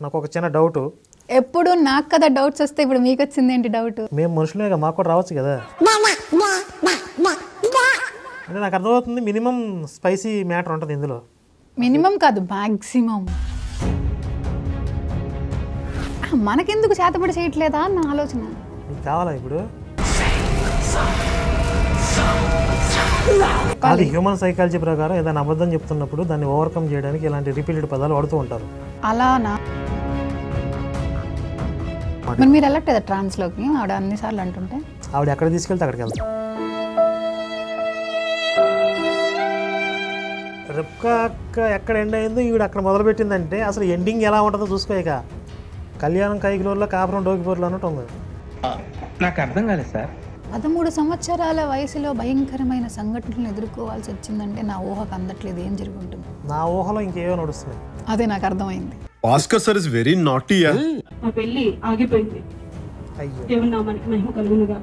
నాకు ఒక చిన్న డౌట్. ఎప్పుడు నాకు కదా డౌట్స్ వస్తే ఇప్పుడు మీకు వచ్చింది ఏంటి డౌట్? మేము మనుషులేగా, మాకు కూడా రావచ్చు కదా. అంటే నాకు అర్థమవుతుంది మినిమం స్పైసీ మ్యాటర్ ఉంటుంది ఇందులో. మినిమం కాదు, మ్యాక్సిమం. మనకెందుకు చేతపడి చేయట్లేదా అన్న ఆలోచన. నీకు కావాలా ఇప్పుడు? అది హ్యూమన్ సైకాలజీ ప్రకారం ఏదైనా అబద్ధం చెప్తున్నప్పుడు దాన్ని ఓవర్కమ్ చేయడానికి ఇలాంటి రిపీటెడ్ పదాలు వాడుతూ ఉంటారు. అలానా? మరి మీరు వెళ్ళట్లేదా ట్రాన్స్లోకి? ఆవిడ అన్నిసార్లు అంటుంటే ఆవిడ ఎక్కడ తీసుకెళ్తే అక్కడికి వెళ్తాం. రిబ్కా అక్క ఎక్కడ ఎండ్ అయిందో ఈవిడ అక్కడ మొదలుపెట్టిందంటే అసలు ఎండింగ్ ఎలా ఉంటుందో చూసుకోక కళ్యాణం కైకిలూరులో కాపురం డోకిపూర్లో అన్నట్టు ఉంది. నాకు అర్థం కాలేదు సార్. 13 సంవత్సరాల వయసులో భయంకరమైన సంఘటనలు ఎదుర్కోవాల్సి వచ్చిందంటే నా ఊహకు అందట్లేదు ఏం జరుగుంటుంది. నా ఊహలో ఇంకేవో నడుస్తున్నాయి. అదే నాకు అర్థమైంది. Bhaskar sir is very naughty. మా పెళ్లి ఆగిపోయింది. అయ్యో, దేవుని నామానికి మహిమ కలుగునుగా.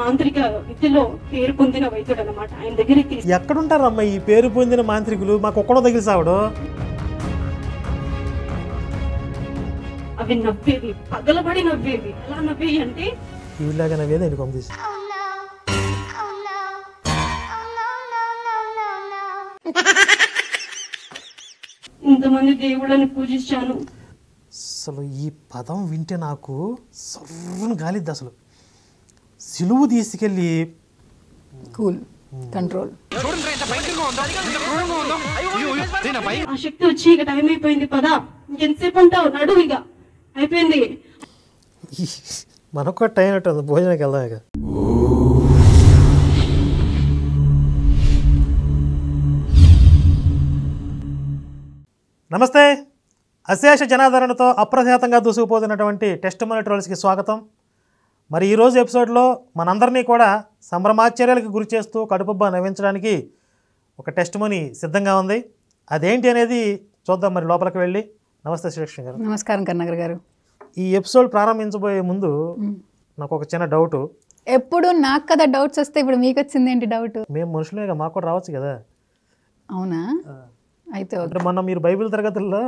మాంత్రిక విద్యలో పేరు పొందిన వైద్యుడు అన్నమాట. ఆయన దగ్గరికి ఎక్కడుంటారమ్మా ఈ పేరు పొందిన మాంత్రికులు? మాకు ఒక్కడో తగిలి సావడు. అవి నవ్వేవి, పగలబడి నవ్వేవి. ఎలా నవ్వేవి అంటే ఈవిలాగా నవ్వేది ఆయన పంపిసి. ఇంతమంది దేవుళ్ళని పూజించాను. అసలు ఈ పదం వింటే నాకు సర్వను గాలిద్ది. అసలు సిలువు తీసుకెళ్ళి కూల్, కంట్రోల్. ఆ శక్తి వచ్చి ఇక టైం అయిపోయింది పదా, ఇంకెంతసేపు ఉంటావు, నడు ఇక అయిపోయింది. మనకు కూడా టైం ఉంటుంది, భోజనానికి వెళ్దాం ఇక. నమస్తే. అశేష జనాదరణతో అప్రఖ్యాతంగా దూసుకుపోతున్నటువంటి టెస్ట్ మనీ ట్రోల్స్కి స్వాగతం. మరి ఈరోజు ఎపిసోడ్లో మనందరినీ కూడా సంభ్రమాశ్చర్యాలకు గురి చేస్తూ కడుపుబ్బా నవ్వించడానికి ఒక టెస్ట్ మనీ సిద్ధంగా ఉంది. అదేంటి అనేది చూద్దాం మరి లోపలికి వెళ్ళి. నమస్తే శ్రీలక్ష్మి గారు. నమస్కారం కన్నగర్ గారు. ఈ ఎపిసోడ్ ప్రారంభించబోయే ముందు నాకు ఒక చిన్న డౌట్. ఎప్పుడు నాకు కదా డౌట్స్ వస్తే ఇప్పుడు మీకు వచ్చింది ఏంటి డౌట్? మేము మనుషులేగా, మాకు కూడా రావచ్చు కదా. అవునా? అయితే అంటే మొన్న మీరు బైబిల్ తరగతుల్లో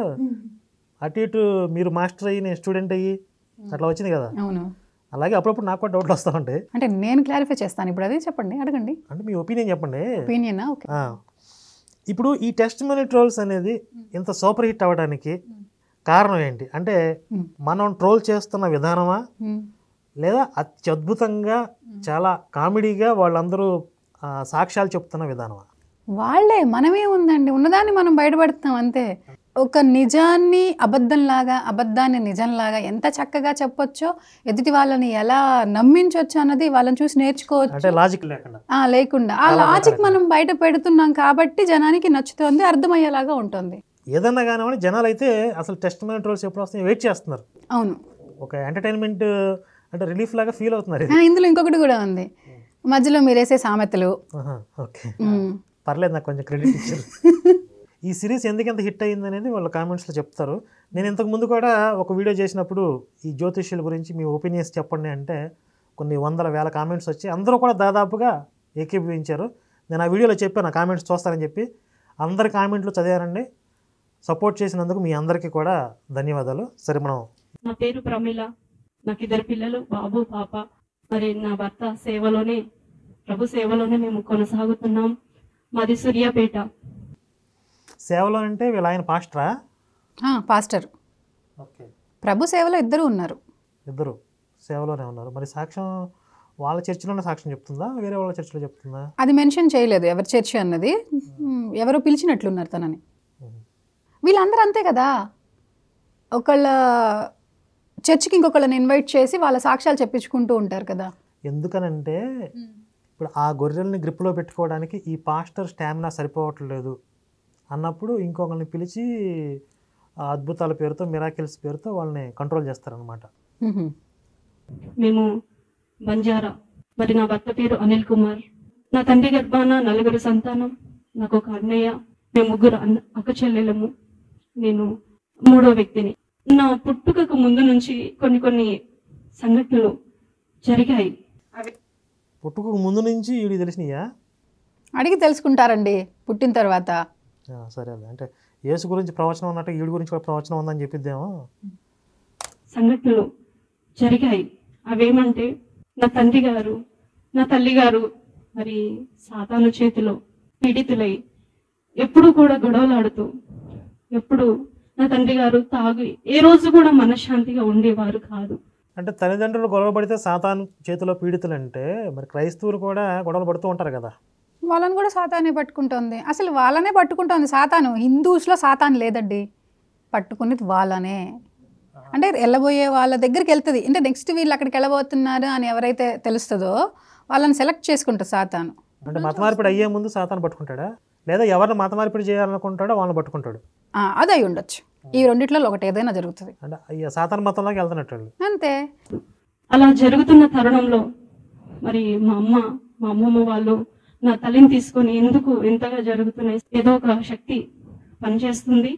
అటు ఇటు మీరు మాస్టర్ అయ్యి నేను స్టూడెంట్ అయ్యి అట్లా వచ్చింది కదా. అవును. అలాగే అప్పుడప్పుడు నాకు కూడా డౌట్లు వస్తూ ఉంటాయి. అంటే నేను క్లారిఫై చేస్తాను ఇప్పుడు. అది చెప్పండి, అడగండి. అంటే మీ ఒపీనియన్ చెప్పండి. ఒపీనియనా? ఓకే. ఇప్పుడు ఈ టెస్ట్ మనీ ట్రోల్స్ అనేది ఇంత సూపర్ హిట్ అవ్వడానికి కారణం ఏంటి? అంటే మనం ట్రోల్ చేస్తున్న విధానమా, లేదా అత్యద్భుతంగా చాలా కామెడీగా వాళ్ళందరూ సాక్ష్యాలు చెప్తున్న విధానమా? వాళ్ళే, మనమే ఉందండి, ఉన్నదాన్ని మనం బయటపడుతున్నాం అంతే. ఒక నిజాన్ని అబద్ధంలాగా, అబద్ధాన్ని నిజంలాగా ఎంత చక్కగా చెప్పొచ్చో, ఎదుటి వాళ్ళని ఎలా నమ్మించవచ్చు అన్నది వాళ్ళని చూసి నేర్చుకోవచ్చు. అంటే లాజిక్ లేకుండా ఆ లాజిక్ మనం బయట పెడుతున్నాం కాబట్టి జనానికి నచ్చుతుంది, అర్థమయ్యేలాగా ఉంటుంది. ఏదన్నా కానివ్వండి, జనాలు అయితే అసలు టెస్ట్ మనీ ట్రోల్స్ ఎప్పుడు వస్తాయి వెయిట్ చేస్తున్నారు. అవును. ఒక ఎంటర్టైన్మెంట్ అంటే రిలీఫ్ లాగా ఫీల్ అవుతున్నారు. ఇందులో ఇంకొకటి కూడా ఉంది, మధ్యలో మీరేసే సామెతలు. ఓకే, పర్లేదు, నాకు కొంచెం క్రెడిట్ ఇచ్చారు. ఈ సిరీస్ ఎందుకంత హిట్ అయ్యింది అనేది వాళ్ళు కామెంట్స్లో చెప్తారు. నేను ఇంతకుముందు కూడా ఒక వీడియో చేసినప్పుడు ఈ జ్యోతిష్యుల గురించి మీ ఒపీనియన్స్ చెప్పండి అంటే కొన్ని వందల వేల కామెంట్స్ వచ్చి అందరూ కూడా దాదాపుగా ఏకీభవించారు. నేను ఆ వీడియోలో చెప్పాను ఆ కామెంట్స్ చూస్తారని చెప్పి. అందరి కామెంట్లు చదివానండి. సపోర్ట్ చేసినందుకు మీ అందరికీ కూడా ధన్యవాదాలు. సరే, మనం నా పేరు ప్రమిళ, నాకు 2 పిల్లలు, బాబు పాప. మరి నా భర్త సేవలోనే, ప్రభు సేవలోనే మేము కొనసాగుతున్నాం. మాది సూర్యాపేట. సేవలో అంటే వీళ్ళ ఆయన పాస్టరా? పాస్టర్. ఓకే. ప్రభు సేవలో ఇద్దరు ఉన్నారు. ఇద్దరు సేవలోనే ఉన్నారు. మరి సాక్ష్యం వాళ్ళ చర్చిలోనే సాక్ష్యం చెప్తుందా, వేరే వాళ్ళ చర్చిలో చెప్తుందా? అది మెన్షన్ చేయలేదు ఎవరి చర్చి అన్నది. ఎవరో పిలిచినట్లున్నారు తనని. వీళ్ళందరూ అంతే కదా, ఒకళ్ళ చర్చికి ఇంకొకళ్ళని ఇన్వైట్ చేసి వాళ్ళ సాక్ష్యాలు చెప్పించుకుంటూ ఉంటారు కదా. ఎందుకనంటే ఇప్పుడు ఆ గొర్రెల్ని గ్రిప్లో పెట్టుకోవడానికి ఈ పాస్టర్ స్టామినా సరిపోవట్లేదు అన్నప్పుడు ఇంకొకరిని పిలిచి ఆ అద్భుతాల పేరుతో, మిరాకిల్స్ పేరుతో వాళ్ళని కంట్రోల్ చేస్తారనమాట. మేము బంజారా. మరి నా భర్త పేరు అనిల్ కుమార్. నా తండ్రి గర్భాన 4 సంతానం. నాకు ఒక అన్నయ్య, మేము 3 అక్క చెల్లెలము. నేను 3వ వ్యక్తిని. నా పుట్టుకకు ముందు నుంచి కొన్ని సంఘటనలు జరిగాయి. పుట్టుకకు ముందు నుంచి వీడికి తెలిసినాయా? అడిగి తెలుసుకుంటారండి పుట్టిన తర్వాత. సరే, అదే అంటే యేసు గురించి ప్రవచనం ఉన్నట్టు ఈడు గురించి కూడా ప్రవచనం ఉందని చెప్పిద్దేమో. సంఘటనలు జరిగాయి. అవేమంటే నా తండ్రి గారు నా తల్లి గారు మరి సాతాను చేతిలో పీడితులై ఎప్పుడు కూడా గొడవలాడుతూ ఎప్పుడు నా తండ్రి గారు తాగి ఏ రోజు కూడా మనశ్శాంతిగా ఉండేవారు కాదు. అంటే తల్లిదండ్రులు గొడవ పడితే సాతాను చేతిలో పీడితులు అంటే మరి క్రైస్తవులు కూడా గొడవలు పడుతూ ఉంటారు కదా. వాళ్ళని కూడా సాతానే పట్టుకుంటోంది. అసలు వాళ్ళనే పట్టుకుంటోంది సాతాను. హిందూస్లో సాతాను లేదండి, పట్టుకునేది వాళ్ళనే. అంటే వెళ్ళబోయే వాళ్ళ దగ్గరికి వెళ్తుంది. అంటే నెక్స్ట్ వీళ్ళు అక్కడికి వెళ్ళబోతున్నారు అని ఎవరైతే తెలుస్తుందో వాళ్ళని సెలెక్ట్ చేసుకుంటారు సాతాను. అంటే మత మార్పిడి అయ్యే ముందు సాతాను పట్టుకుంటాడా, లేదా ఎవరిని మత మార్పిడి చేయాలనుకుంటాడో వాళ్ళని పట్టుకుంటాడు? అది అయి ఉండొచ్చు. ఈ రెండిట్లో ఒకటి ఏదైనా జరుగుతుంది. అంటే అయ్యా సాతాను మతంలోకి వెళ్తున్నట్టు వాళ్ళు. అంతే. అలా జరుగుతున్న తరుణంలో మరి మా అమ్మమ్మ వాళ్ళు నా తల్లిని తీసుకొని ఎందుకు ఎంతగా జరుగుతున్నాయి, ఏదో ఒక శక్తి పనిచేస్తుంది,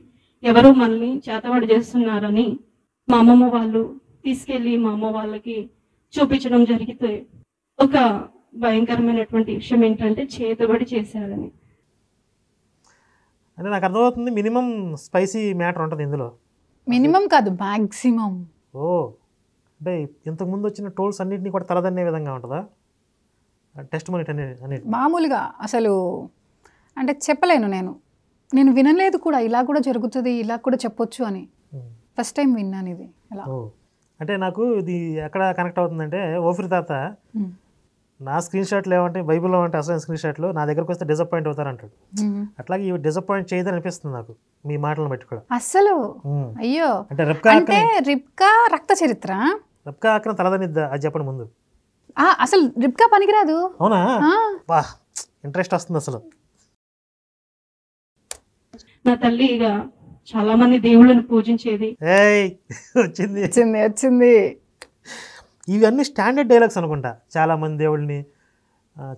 ఎవరో మనల్ని చేతబడి చేస్తున్నారని మా అమ్మమ్మ వాళ్ళు తీసుకెళ్లి మా అమ్మ వాళ్ళకి చూపించడం జరిగితే ఒక భయంకరమైనటువంటి విషయం ఏంటంటే చేతబడి చేశారని. అంటే నాకు అర్థమవుతుంది మినిమం స్పైసీ మ్యాటర్ ఉంటుంది ఇందులో. మినిమం కాదు, మ్యాక్సిమం. ఓ అంటే ఇంతకుముందు వచ్చిన టోల్స్ అన్నింటినీ కూడా తలదన్నే విధంగా ఉంటుందా టెస్ట్ మనీ అనేది? మామూలుగా అసలు అంటే చెప్పలేను. నేను వినలేదు కూడా, ఇలా కూడా జరుగుతుంది, ఇలా కూడా చెప్పొచ్చు అని. ఫస్ట్ టైం విన్నాను ఇది. ఎలా ఓ అంటే నాకు ఇది ఎక్కడ కనెక్ట్ అవుతుందంటే, ఓఫిర్ తాత నా స్క్రీన్ షాట్లు ఏమంటే బైబిల్లో అంటే అసలు స్క్రీన్ షాట్లు నా దగ్గరకు వస్తే డిసప్పాయింట్ అవుతారంటాడు. అట్లాగే ఇవి డిసప్పాయింట్ చేయదని అనిపిస్తుంది నాకు మీ మాటలను బట్టి కూడా. అసలు అయ్యో అంటే రిబ్కా రక్త చరిత్ర, రెబ్కా అక్కన తలదనిద్దా అది చెప్పండి ముందు. అసలు రిబ్కా పనికిరాదు. అవునా? వా ఇంట్రెస్ట్ వస్తుంది అసలు. నా తల్లి ఇక చాలా మంది దేవుళ్ళని పూజించేది. వచ్చింది. ఇవన్నీ స్టాండర్డ్ డైలాగ్స్ అనుకుంటా. చాలా మంది దేవుళ్ళని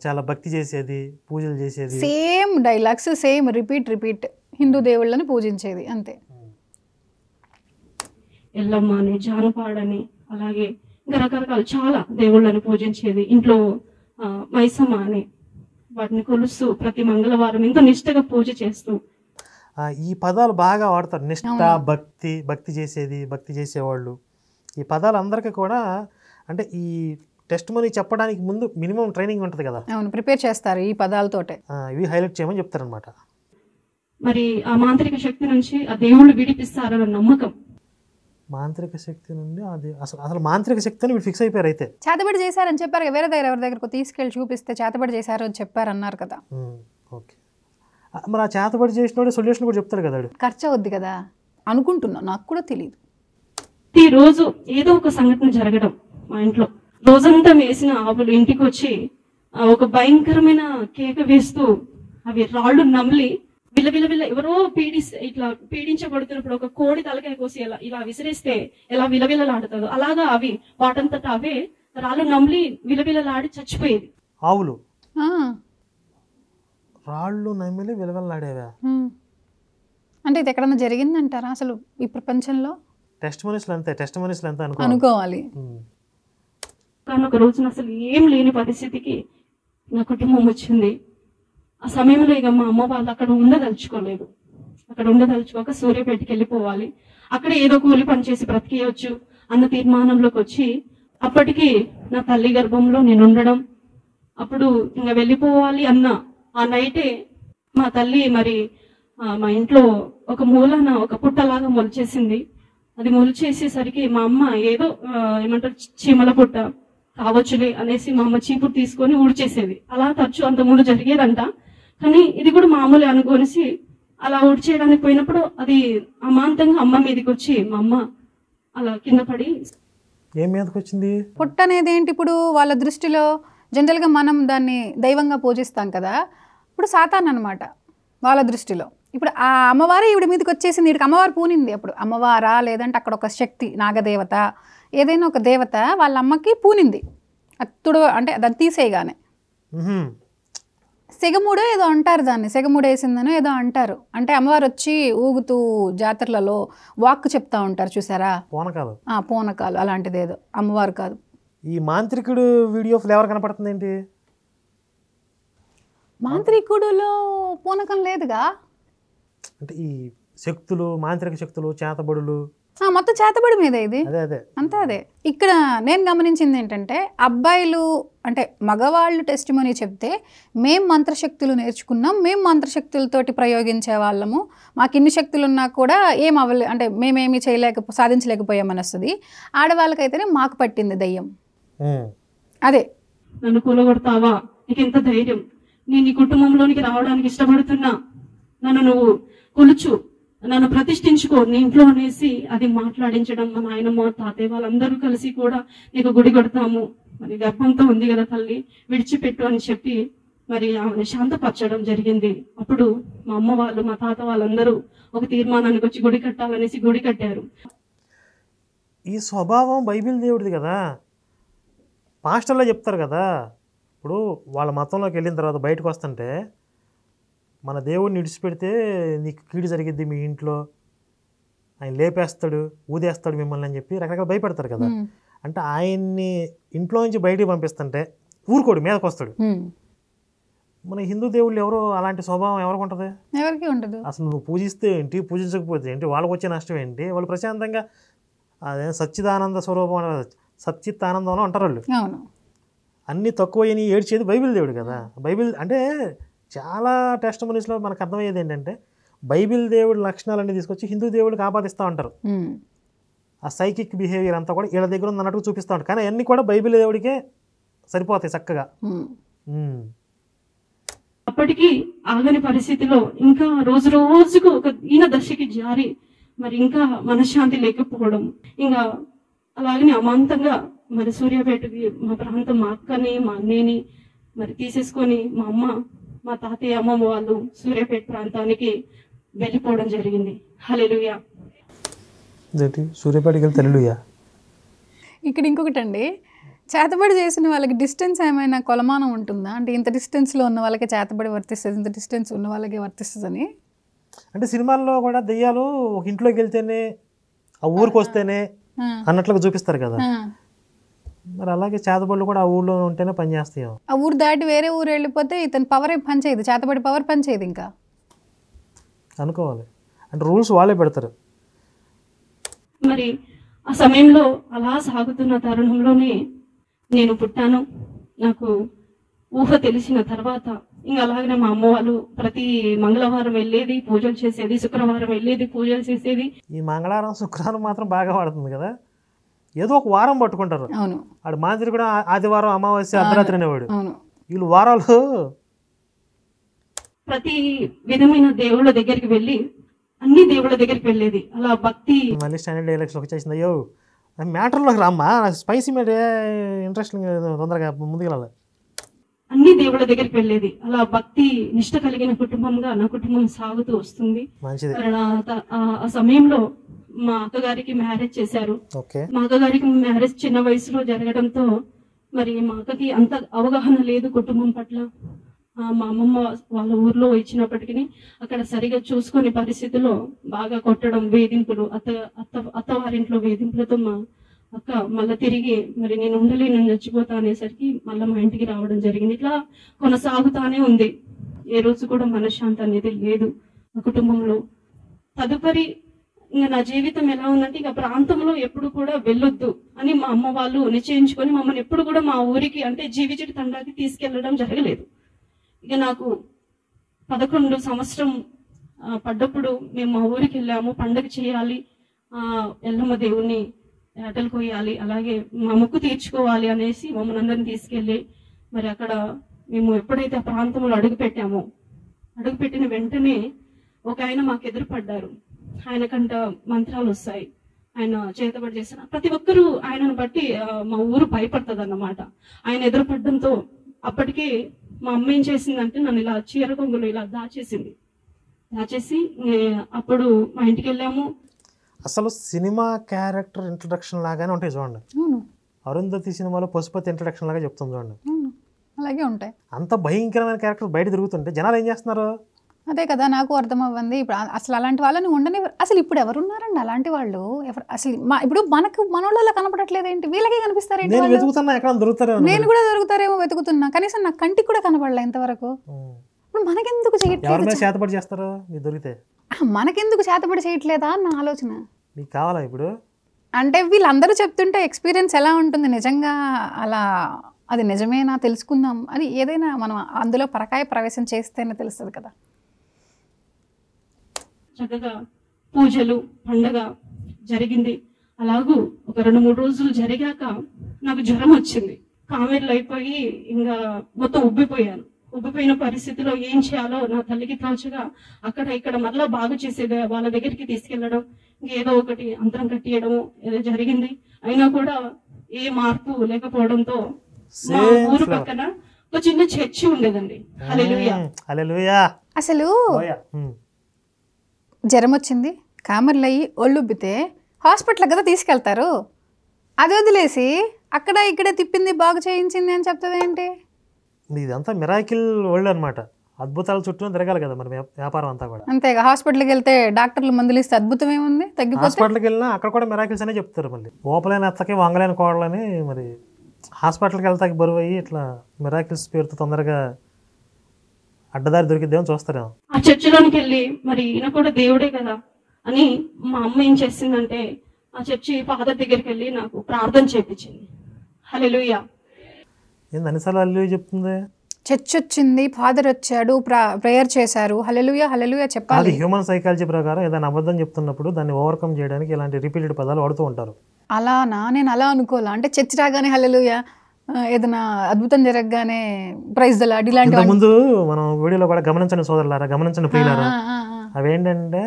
చాలా భక్తి చేసేది, పూజలు చేసేది, same dialogues, same repeat Hindu దేవుళ్ళని పూజించేది అంతే. ఎల్లమ్మ అని, జానపాడని, అలాగే ఇంకా రకరకాల చాలా దేవుళ్ళని పూజించేది. ఇంట్లో మైసమ్మ అని వాటిని కొలుస్తూ ప్రతి మంగళవారం ఎంతో నిష్ఠగా పూజ చేస్తూ ఈ పదాలు బాగా వాడతారు. నిష్ఠ, భక్తి చేసేది, భక్తి చేసేవాళ్ళు. ఈ పదాలు అందరికీ కూడా అంటే ఈ టెస్ట్ మనీ చెప్పడానికి ముందు మినిమం ట్రైనింగ్ ఉంటుంది కదా. అవును, ప్రిపేర్ చేస్తారు ఈ పదాలతోటే. ఇవి హైలైట్ చేయమని చెప్తారనమాట. మరి ఆ మాంత్రిక శక్తి నుంచి ఆ దేవుళ్ళు విడిపిస్తారన్న నమ్మకం. మాంత్రిక శక్తి నుండి అది అసలు మాంత్రిక శక్తి అని ఫిక్స్ అయిపోయారు. అయితే చేతబడి చేశారని చెప్పారు, వేరే ఎవరి దగ్గరకు తీసుకెళ్ళి చూపిస్తే చేతబడి చేశారు అని చెప్పారు అన్నారు కదా. ఓకే, మరి ఆ చేతబడి చేసిన సొల్యూషన్ కూడా చెప్తారు కదా. ఖర్చు అవుద్ది కదా అనుకుంటున్నా, నాకు కూడా తెలియదు. ఈ రోజు ఏదో ఒక సంఘటన జరగడం మా ఇంట్లో. రోజంతా వేసిన ఆవులు ఇంటికి వచ్చి ఒక భయంకరమైన కేక వేస్తూ అవి రాళ్ళు నమిలి విలవిల ఎవరో ఇట్లా పీడించబడుతున్నప్పుడు ఒక కోడి తలకాయ కోసి ఇలా విసిరేస్తే ఎలా విలవిలలాడుతుందో అలాగా అవి వాటంతట అవే రాళ్ళు నమిలి విలవిలలాడి చచ్చిపోయేది. ఆవులు రాళ్ళు నమిలి విలవిలలాడేవా? అంటే ఇది ఎక్కడన్నా జరిగిందంటారా అసలు ఈ ప్రపంచంలో? టెస్ట్ మనీస్లు అంతే అనుకోవాలి. కానీ ఒక రోజున అసలు ఏం లేని పరిస్థితికి నా కుటుంబం వచ్చింది. ఆ సమయంలో ఇక మా అమ్మ వాళ్ళు అక్కడ ఉండదలుచుకోక సూర్యాపేటకి వెళ్ళిపోవాలి, అక్కడ ఏదో కూలి పని చేసి బ్రతికేయచ్చు అన్న తీర్మానంలోకి వచ్చి, అప్పటికి నా తల్లి గర్భంలో నేను ఉండడం, అప్పుడు ఇంకా వెళ్ళిపోవాలి అన్న ఆ నైటే మా తల్లి మరి మా ఇంట్లో ఒక మూలన ఒక పుట్టలాగా మొలిచేసింది. అది మొలిచేసేసరికి మా అమ్మ ఏదో ఏమంటారు చీమల పుట్ట కావచ్చులే అనేసి మా అమ్మ చీపురు తీసుకొని ఊడ్చేసేది. అలా తరచు అంతకుముందు జరిగేదంట. కానీ ఇది కూడా మామూలు అనుకోనేసి అలా ఊడ్చేయడానికి పోయినప్పుడు అది అమాంతంగా అమ్మ మీదకి వచ్చి మా అమ్మ అలా కింద పడి. ఏం మీదకి వచ్చింది? పుట్ట అనేది ఏంటి ఇప్పుడు వాళ్ళ దృష్టిలో? జనరల్గా మనం దాన్ని దైవంగా పూజిస్తాం కదా, ఇప్పుడు సాతాన్ అనమాట వాళ్ళ దృష్టిలో. ఇప్పుడు ఆ అమ్మవారు ఈవిడ మీదకి వచ్చేసింది, వీడికి అమ్మవారు పూనింది. అప్పుడు అమ్మవారా లేదంటే అక్కడ ఒక శక్తి నాగదేవత ఏదైనా ఒక దేవత వాళ్ళ అమ్మకి పూనింది. అత్తుడు అంటే దాన్ని తీసేయగానే సెగముడో ఏదో అంటారు, దాన్ని సెగముడు వేసిందనో ఏదో అంటారు. అంటే అమ్మవారు వచ్చి ఊగుతూ జాతరలలో వాక్కు చెప్తా ఉంటారు చూసారా, పూనకాలు అలాంటిది ఏదో. అమ్మవారు కాదు. ఈ మాంత్రికుడు వీడియో ఫ్లేవర్ కనపడుతుంది ఏంటి? మాంత్రికుడులో పూనకం లేదుగా. అంటే ఈ శక్తులు, మాంత్రిక శక్తులు, చేతబడులు, మొత్తం చేతబడి మీద ఇది అదే అదే. ఇక్కడ నేను గమనించింది ఏంటంటే అబ్బాయిలు అంటే మగవాళ్ళు టెస్టిమోనీ చెప్తే మేము మంత్రశక్తులు నేర్చుకున్నాం, మేము మంత్రశక్తులతోటి ప్రయోగించే వాళ్ళము, మాకు ఇన్ని శక్తులు ఉన్నా కూడా ఏం అంటే మేమేమి సాధించలేకపోయామని వస్తుంది. ఆడవాళ్ళకైతేనే మాకు పట్టింది దయ్యం. అదే నన్ను కూలగొడతావా, నీకు ఎంత ధైర్యం, నేను నీ కుటుంబంలోనికి రావడానికి ఇష్టపడుతున్నా, నన్ను నువ్వు కొలుచు, నన్ను ప్రతిష్ఠించుకో నీ ఇంట్లో అనేసి అది మాట్లాడించడం. మా నాయనమ్మ, తాతయ్య వాళ్ళందరూ కలిసి కూడా నీకు గుడి కొడతాము, మరి గర్భంతో ఉంది కదా తల్లి, విడిచిపెట్టు అని చెప్పి మరి ఆమెను శాంతపరచడం జరిగింది. అప్పుడు మా అమ్మ వాళ్ళు, మా తాత వాళ్ళందరూ ఒక తీర్మానానికి వచ్చి గుడి కట్టాలనేసి గుడి కట్టారు. ఈ స్వభావం బైబిల్ దేవుడిది కదా, పాస్టర్లో చెప్తారు కదా. ఇప్పుడు వాళ్ళ మతంలోకి వెళ్ళిన తర్వాత బయటకు వస్తుంటే మన దేవుడిని విడిచిపెడితే నీకు కీడు జరిగిద్ది, మీ ఇంట్లో ఆయన లేపేస్తాడు, ఊదేస్తాడు మిమ్మల్ని అని చెప్పి రకరకాల భయపెడతారు కదా. అంటే ఆయన్ని ఇంట్లో నుంచి బయటికి పంపిస్తుంటే ఊరుకోడు, మీదకి వస్తాడు. మన హిందూ దేవుళ్ళు ఎవరు అలాంటి స్వభావం ఎవరికి ఉంటుంది? ఎవరికి ఉండదు. అసలు నువ్వు పూజిస్తే ఏంటి, పూజించకపోతే ఏంటి, వాళ్ళకి వచ్చే నష్టం ఏంటి? వాళ్ళు ప్రశాంతంగా అదే సచ్చిదానంద స్వరూపం, సచ్చిత్ ఆనందంలో ఉంటారు వాళ్ళు. అవును, అన్నీ తక్కువని ఏడ్చేది బైబిల్ దేవుడు కదా. బైబిల్ అంటే చాలా టెస్టిమనీస్లో మనకు అర్థమయ్యేది ఏంటంటే బైబిల్ దేవుడి లక్షణాలన్నీ తీసుకొచ్చి హిందూ దేవుడికి ఆపాదిస్తూ ఉంటారు. ఆ సైకిక్ బిహేవియర్ అంతా కూడా వీళ్ళ దగ్గర ఉంది అన్నట్టు చూపిస్తూ ఉంటారు. కానీ అన్నీ కూడా బైబిల్ దేవుడికే సరిపోతాయి చక్కగా. అప్పటికి ఆగని పరిస్థితిలో ఇంకా రోజు రోజుకు ఒక ఈయన దశకి జారి మరి ఇంకా మనశ్శాంతి లేకపోవడం, ఇంకా అలాగనే అమాంతంగా మరి సూర్యాపేటకి మా ప్రాంతం, మా అక్కని మా అన్నయ్యని మరి తీసేసుకొని మా అమ్మ, మా తాతయ్య, అమ్మమ్మ వాళ్ళు సూర్యాపేట ప్రాంతానికి వెళ్ళిపోవడం జరిగింది. హల్లెలూయా. సూర్యాపేటకి వెళ్తే హల్లెలూయా. ఇక్కడ ఇంకొకటి అండి, చేతబడి చేసిన వాళ్ళకి డిస్టెన్స్ ఏమైనా కొలమానం ఉంటుందా? అంటే ఇంత డిస్టెన్స్లో ఉన్న వాళ్ళకి చేతబడి వర్తిస్తుంది, ఇంత డిస్టెన్స్ ఉన్న వాళ్ళకి వర్తిస్తుందని. అంటే సినిమాల్లో కూడా దెయ్యాలు ఒక ఇంట్లోకి వెళ్తేనే, ఆ ఊరికి వస్తేనే అన్నట్లుగా చూపిస్తారు కదా. మరి అలాగే చేతబడులు కూడా ఆ ఊళ్ళో ఉంటేనే పనిచేస్తాయి. ఆ ఊరు దాటి వేరే ఊరు వెళ్ళిపోతే ఇతని పవర్ పనిచేయదు, చేతబడి పవర్ పనిచేయదు ఇంకా అనుకోవాలి. అంటే రూల్స్ వాళ్ళే పెడతారు. మరి ఆ సమయంలో అలా సాగుతున్న తరుణంలోనే నేను పుట్టాను. నాకు ఊహ తెలిసిన తర్వాత ఇంకా అలాగనే మా అమ్మ వాళ్ళు ప్రతి మంగళవారం వెళ్ళేది, పూజలు చేసేది, శుక్రవారం వెళ్ళేది, పూజలు చేసేది. ఈ మంగళవారం శుక్రవారం మాత్రం బాగా వాడుతుంది కదా, ఏదో ఒక వారం పట్టుకుంటారు. అవును, ఆడు మాదిరి కూడా ఆదివారం, అమావాస్య, అర్ధరాత్రి అనేవాడు. అవును, వీళ్ళు వారాలు ప్రతి విధమైన దేవుళ్ళ దగ్గరికి వెళ్ళి అన్ని దేవుళ్ళ దగ్గరికి వెళ్ళేది. అలా భక్తి. మళ్ళీ స్టాండర్డ్ డైలాగ్స్ ఒక చేసింది. అయ్యో మ్యాటర్లోకి రామ్మా, నాకు స్పైసీ మీద ఇంట్రెస్టింగ్, తొందరగా ముందుకెళ్ళాలి. అన్ని దేవుళ్ళ దగ్గరికి వెళ్ళేది. అలా భక్తి నిష్ట కలిగిన కుటుంబంగా నా కుటుంబం సాగుతూ వస్తుంది. మంచిది. ఆ సమయంలో మా అక్కగారికి మ్యారేజ్ చేశారు. మా అక్కగారికి మ్యారేజ్ చిన్న వయసులో జరగడంతో మరి మా అక్కకి అంత అవగాహన లేదు కుటుంబం పట్ల. మా అమ్మమ్మ వాళ్ళ ఊర్లో ఇచ్చినప్పటికీ అక్కడ సరిగా చూసుకునే పరిస్థితిలో బాగా కొట్టడం, వేధింపులు, అత్తవారింట్లో వేధింపులతో మా అక్క మళ్ళీ తిరిగి మరి నేను ఉండలేను, చచ్చిపోతా అనేసరికి మళ్ళీ మా ఇంటికి రావడం జరిగింది. ఇట్లా కొనసాగుతానే ఉంది. ఏ రోజు కూడా మనశ్శాంతి అనేది లేదు ఆ కుటుంబంలో. తదుపరి ఇంకా నా జీవితం ఎలా ఉందంటే ఇక ప్రాంతంలో ఎప్పుడు కూడా వెళ్ళొద్దు అని మా అమ్మ వాళ్ళు నిశ్చయించుకొని మమ్మల్ని ఎప్పుడు కూడా మా ఊరికి అంటే జీవిచెట్టు తండాకి తీసుకెళ్లడం జరగలేదు. ఇక నాకు 11 సంవత్సరం పడ్డప్పుడు మేము మా ఊరికి వెళ్ళాము. పండగ చేయాలి, ఎల్లమ్మ దేవుణ్ణి ఏటలు కొయ్యాలి, అలాగే మా మొక్కు తీర్చుకోవాలి అనేసి మమ్మల్ని అందరిని తీసుకెళ్ళి మరి అక్కడ మేము ఎప్పుడైతే ఆ ప్రాంతంలో అడుగుపెట్టామో, అడుగుపెట్టిన వెంటనే ఒక ఆయన మాకు ఎదురుపడ్డారు. ఆయనకంట మంత్రాలు వస్తాయి, ఆయన చేతబడి చేసిన ప్రతి ఒక్కరూ ఆయనను బట్టి మా ఊరు భయపడుతుంది అన్నమాట. ఆయన ఎదురుపడడంతో అప్పటికే మా అమ్మ ఏం చేసిందంటే నన్ను ఇలా చీర కొంగులు ఇలా దాచేసి అప్పుడు మా ఇంటికి వెళ్ళాము. అసలు సినిమా క్యారెక్టర్ ఇంట్రడక్షన్ లాగానే ఉంటాయి చూడండి. అరుంధతి సినిమాలో పశుపతి ఇంట్రడక్షన్ లాగా చెప్తాం చూడండి, అలాగే ఉంటాయి. అంత భయంకరమైన క్యారెక్టర్ బయట తిరుగుతుంటే జనాలు ఏం చేస్తున్నారు? అదే కదా నాకు అర్థం అవ్వండి. ఇప్పుడు అసలు అలాంటి వాళ్ళని ఉండని అసలు ఇప్పుడు ఎవరున్నారండి అలాంటి వాళ్ళు? అసలు ఇప్పుడు మనకు మనోళ్ళ కనపడట్లేదు ఏంటి, వీళ్ళకే కనిపిస్తారేంటి? నేను వెతుకుతున్నా, ఎక్కడ దొరుకుతారు, నేను కూడా దొరుకుతారేమో వెతుకుతున్నా, కనీసం నా కంటికి కూడా కనపడలే ఇంతవరకు. ఇప్పుడు మనకెందుకు ఎవరి మీద చేతబడి చేస్తారు మీరు దొరికితే? మనకెందుకు చేతబడి చేయట్లేదా అన్న ఆలోచన. మీకు కావాలా ఇప్పుడు? అంటే వీళ్ళందరూ చెప్తుంటే ఎక్స్పీరియన్స్ ఎలా ఉంటుంది నిజంగా, అలా అది నిజమేనా తెలుసుకుందాం. అది ఏదైనా మనం అందులో పరకాయ ప్రవేశం చేస్తేనే తెలుస్తుంది కదా. చక్కగా పూజలు పండగ జరిగింది. అలాగూ ఒక 2-3 రోజులు జరిగాక నాకు జ్వరం వచ్చింది. కామెర్లు అయిపోయి ఇంకా మొత్తం ఉబ్బిపోయాను. ఉబ్బిపోయిన పరిస్థితిలో ఏం చేయాలో నా తల్లికి తోచగా అక్కడ ఇక్కడ మరలా బాగు చేసేది వాళ్ళ దగ్గరికి తీసుకెళ్లడం, ఏదో ఒకటి అంతరం కట్టియడము ఏదో జరిగింది. అయినా కూడా ఏ మార్పు లేకపోవడంతో మా ఊరు పక్కన ఒక చిన్న చర్చి ఉండేదండి. హల్లెలూయా. అసలు జ్వరం వచ్చింది, కామెర్లు అయ్యి ఒళ్ళు ఉబ్బితే హాస్పిటల్ కదా తీసుకెళ్తారు. అది వదిలేసి అక్కడ ఇక్కడ తిప్పింది బాగు చేయించింది అని చెప్తుంది ఏంటి? ఇదంతా మిరాకిల్ వరల్డ్ అనమాట. అద్భుతాల చుట్టూ తిరగాలి కదా మన వ్యాపారం అంతా కూడా. అంతేగా, హాస్పిటల్కి వెళ్తే డాక్టర్లు మందులు ఇస్తే అద్భుతం ఏముంది, తగ్గిపోతే. హాస్పిటల్కి వెళ్ళినా అక్కడ కూడా మిరాకిల్స్ అనే చెప్తారు. మళ్ళీ ఓపలేని అత్తకి వంగలేని కోడలని, మరి హాస్పిటల్కి వెళ్తాకి బరువు అయ్యి ఇట్లా మిరాకిల్స్ పేరుతో తొందరగా అడ్డదారి దొరికిద్దేమో చూస్తారేమో. ఆ చర్చిలోనికి వెళ్ళి మరి ఈయన కూడా దేవుడే కదా అని మా అమ్మ ఏం చేసిందంటే ఆ చర్చి ఫాదర్ దగ్గరికి వెళ్ళి నాకు ప్రార్థన చేయించింది. హల్లెలూయా. ఏంది అన్నిసార్లు హల్లెలూయా చెప్తుంది? చర్చ్ వచ్చింది, ఫాదర్ వచ్చాడు, ప్రేయర్ చేశారు, హల్లెలూయా హల్లెలూయా చెప్పాలి. అది హ్యూమన్ సైకాలజీ ప్రకారం ఏదైనా అబద్ధం చెప్తున్నప్పుడు దాన్ని ఓవర్కమ్ చేయడానికి ఇలాంటి రిపీటెడ్ పదాలు వాడుతూ ఉంటారు. అలానా? నేను అలా అనుకోలే. అంటే చర్చ్ రాగానే హల్లెలూయా, ఏదైనా అద్భుతం జరగగానే ప్రైజ్ ద లార్డ్ ఇలాంటి. ముందు మనం వీడియోలో కూడా గమనించండి సోదరులారా, గమనించండి ప్రియులారా, అవేంటంటే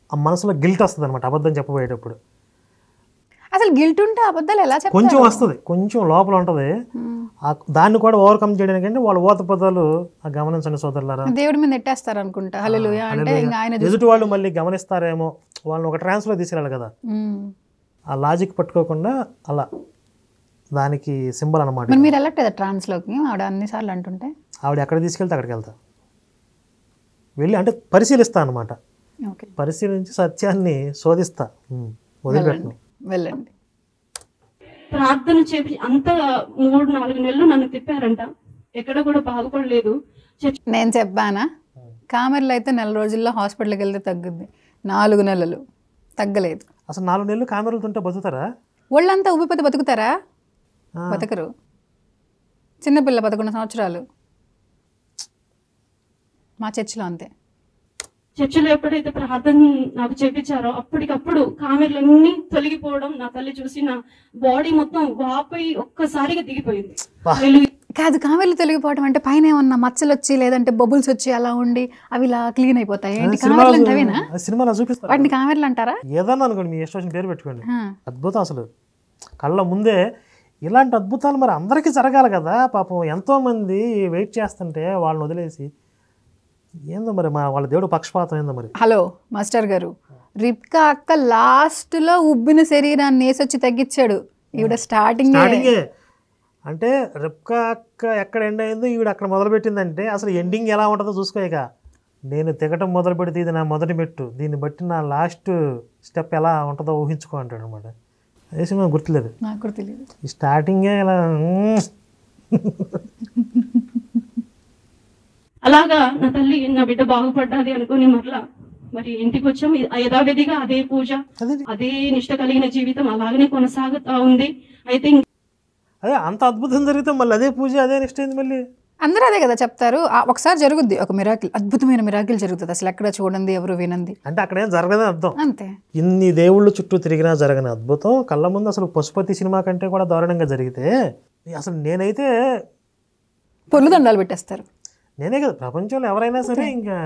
ఆ మనసులో గిల్ట్ వస్తుంది అనమాట అబద్ధం చెప్పబోయేటప్పుడు. అసలు గిల్ట్ ఉంటే అబద్ధాలు ఎలా చెప్తారు? కొంచెం వస్తుంది, కొంచెం లోపల ఉంటుంది. దాన్ని కూడా ఓవర్కమ్ చేయడానికి వాళ్ళు ఓత పదాలు గమనించండి సోదరులారా. దేవుడి మీద నెట్టేస్తారు అనుకుంటా హల్లెలూయా అంటే. ఇంకా ఆయన ఎదుటి వాళ్ళు మళ్ళీ గమనిస్తారేమో, వాళ్ళని ఒక ట్రాన్స్లో తీసుకెళ్ళాలి కదా. ఆ లాజిక్ పట్టుకోకుండా అలా దానికి సింబల్ అనమాట. మీరు వెళ్ళట్లేదా ట్రాన్స్లోకి? ఆవిడ అన్నిసార్లు అంటుంటే ఆవిడ ఎక్కడ తీసుకెళ్తే అక్కడికి వెళ్తా, వెళ్ళి అంటే పరిశీలిస్తా అనమాట. పరిశీలించి సత్యాన్ని శోధిస్తా, వదిలిపెట్టను. వెళ్ళండి. ప్రార్థన చేసి అంత 3-4 నెలలు నన్ను తిప్పారంట, ఎక్కడ కూడా బాగుపడలేదు. నేను చెప్పానా, కామెర్లు అయితే 4 రోజుల్లో హాస్పిటల్కి వెళ్తే తగ్గుద్ది, 4 నెలలు తగ్గలేదు. అసలు 4 నెలలు కామెరలుంటే బతుకుతారా? ఒళ్ళంతా ఉబ్బిపోతే బతుకుతారా? బతకరు. చిన్నపిల్ల 11 సంవత్సరాలు మా చర్చిలో అంతే. చర్చిలో ఎప్పుడైతే ప్రార్థన నాకు చేపించారో అప్పటికప్పుడు కామెర్లన్నీ తొలగిపోవడం, నా తల్లి చూసి నా బాడీ మొత్తం వాపై ఒక్కసారిగా దిగిపోయింది. కాదు, కామెర్లు తొలగిపోవడం అంటే పైన ఏమన్నా మచ్చలు వచ్చి లేదంటే బబుల్స్ వచ్చి అలా ఉండి అవి ఇలా క్లీన్ అయిపోతాయి ఏంటి? కామెర్లు అంటే అవేనా? సినిమాలో చూపిస్తారు. వాటిని కామెర్లు అంటారా? ఏదన్నా అనుకోండి, మీ ఇష్టం పేరు పెట్టుకోండి. అద్భుతం అసలు కళ్ళ ముందే. ఇలాంటి అద్భుతాలు మరి అందరికీ జరగాలి కదా. పాపం ఎంతోమంది వెయిట్ చేస్తుంటే వాళ్ళని వదిలేసి ఏందో మరి వాళ్ళ దేవుడు పక్షపాతం ఏందో మరి. హలో మాస్టర్ గారు, రిబ్కా అక్క లాస్ట్లో ఉబ్బిన శరీరాన్ని వేసొచ్చి తగ్గించాడు. ఈవిడ స్టార్టింగే అంటే రిబ్కా అక్క ఎక్కడ ఎండ్ అయిందో ఈవిడ అక్కడ మొదలుపెట్టిందంటే అసలు ఎండింగ్ ఎలా ఉంటుందో చూసుకోక. నేను తెగటం మొదలు పెడితే ఇది నా మొదటి మెట్టు, దీన్ని బట్టి నా లాస్ట్ స్టెప్ ఎలా ఉంటుందో ఊహించుకో అంటాడు అనమాట. అదే సినిమా గుర్తులేదు, నాకు కూడా తెలియదు. ఈ స్టార్టింగే ఇలా. అలాగా నా తల్లి నా బిడ్డ బాగుపడ్డాది అనుకుని మరి ఇంటికి వచ్చాం. యథావిధిగా అదే పూజ, అదే నిష్ట కలిగిన జీవితం అలాగనే కొనసాగుతా ఉంది. అయితే అదే అంత అద్భుతం జరిగితే మళ్ళీ అదే పూజ అదే నిష్ట అయింది. మళ్ళీ అందరూ అదే కదా చెప్తారు. ఒకసారి జరుగుద్ది ఒక మిరాకిల్, అద్భుతమైన మిరాకిల్ జరుగుతుంది, అసలు ఎక్కడ చూడండి ఎవరు వినంది అంటే అక్కడ ఏం జరగదని అర్థం. అంతే. ఇన్ని దేవుళ్ళు చుట్టూ తిరిగినా జరగని అద్భుతం కళ్ళ ముందు అసలు పశుపతి సినిమా కంటే కూడా దారుణంగా జరిగితే అసలు నేనైతే పొర్లు దండాలు పెట్టేస్తారు. నేనే కదా, ప్రపంచంలో ఎవరైనా సరే ఇంకా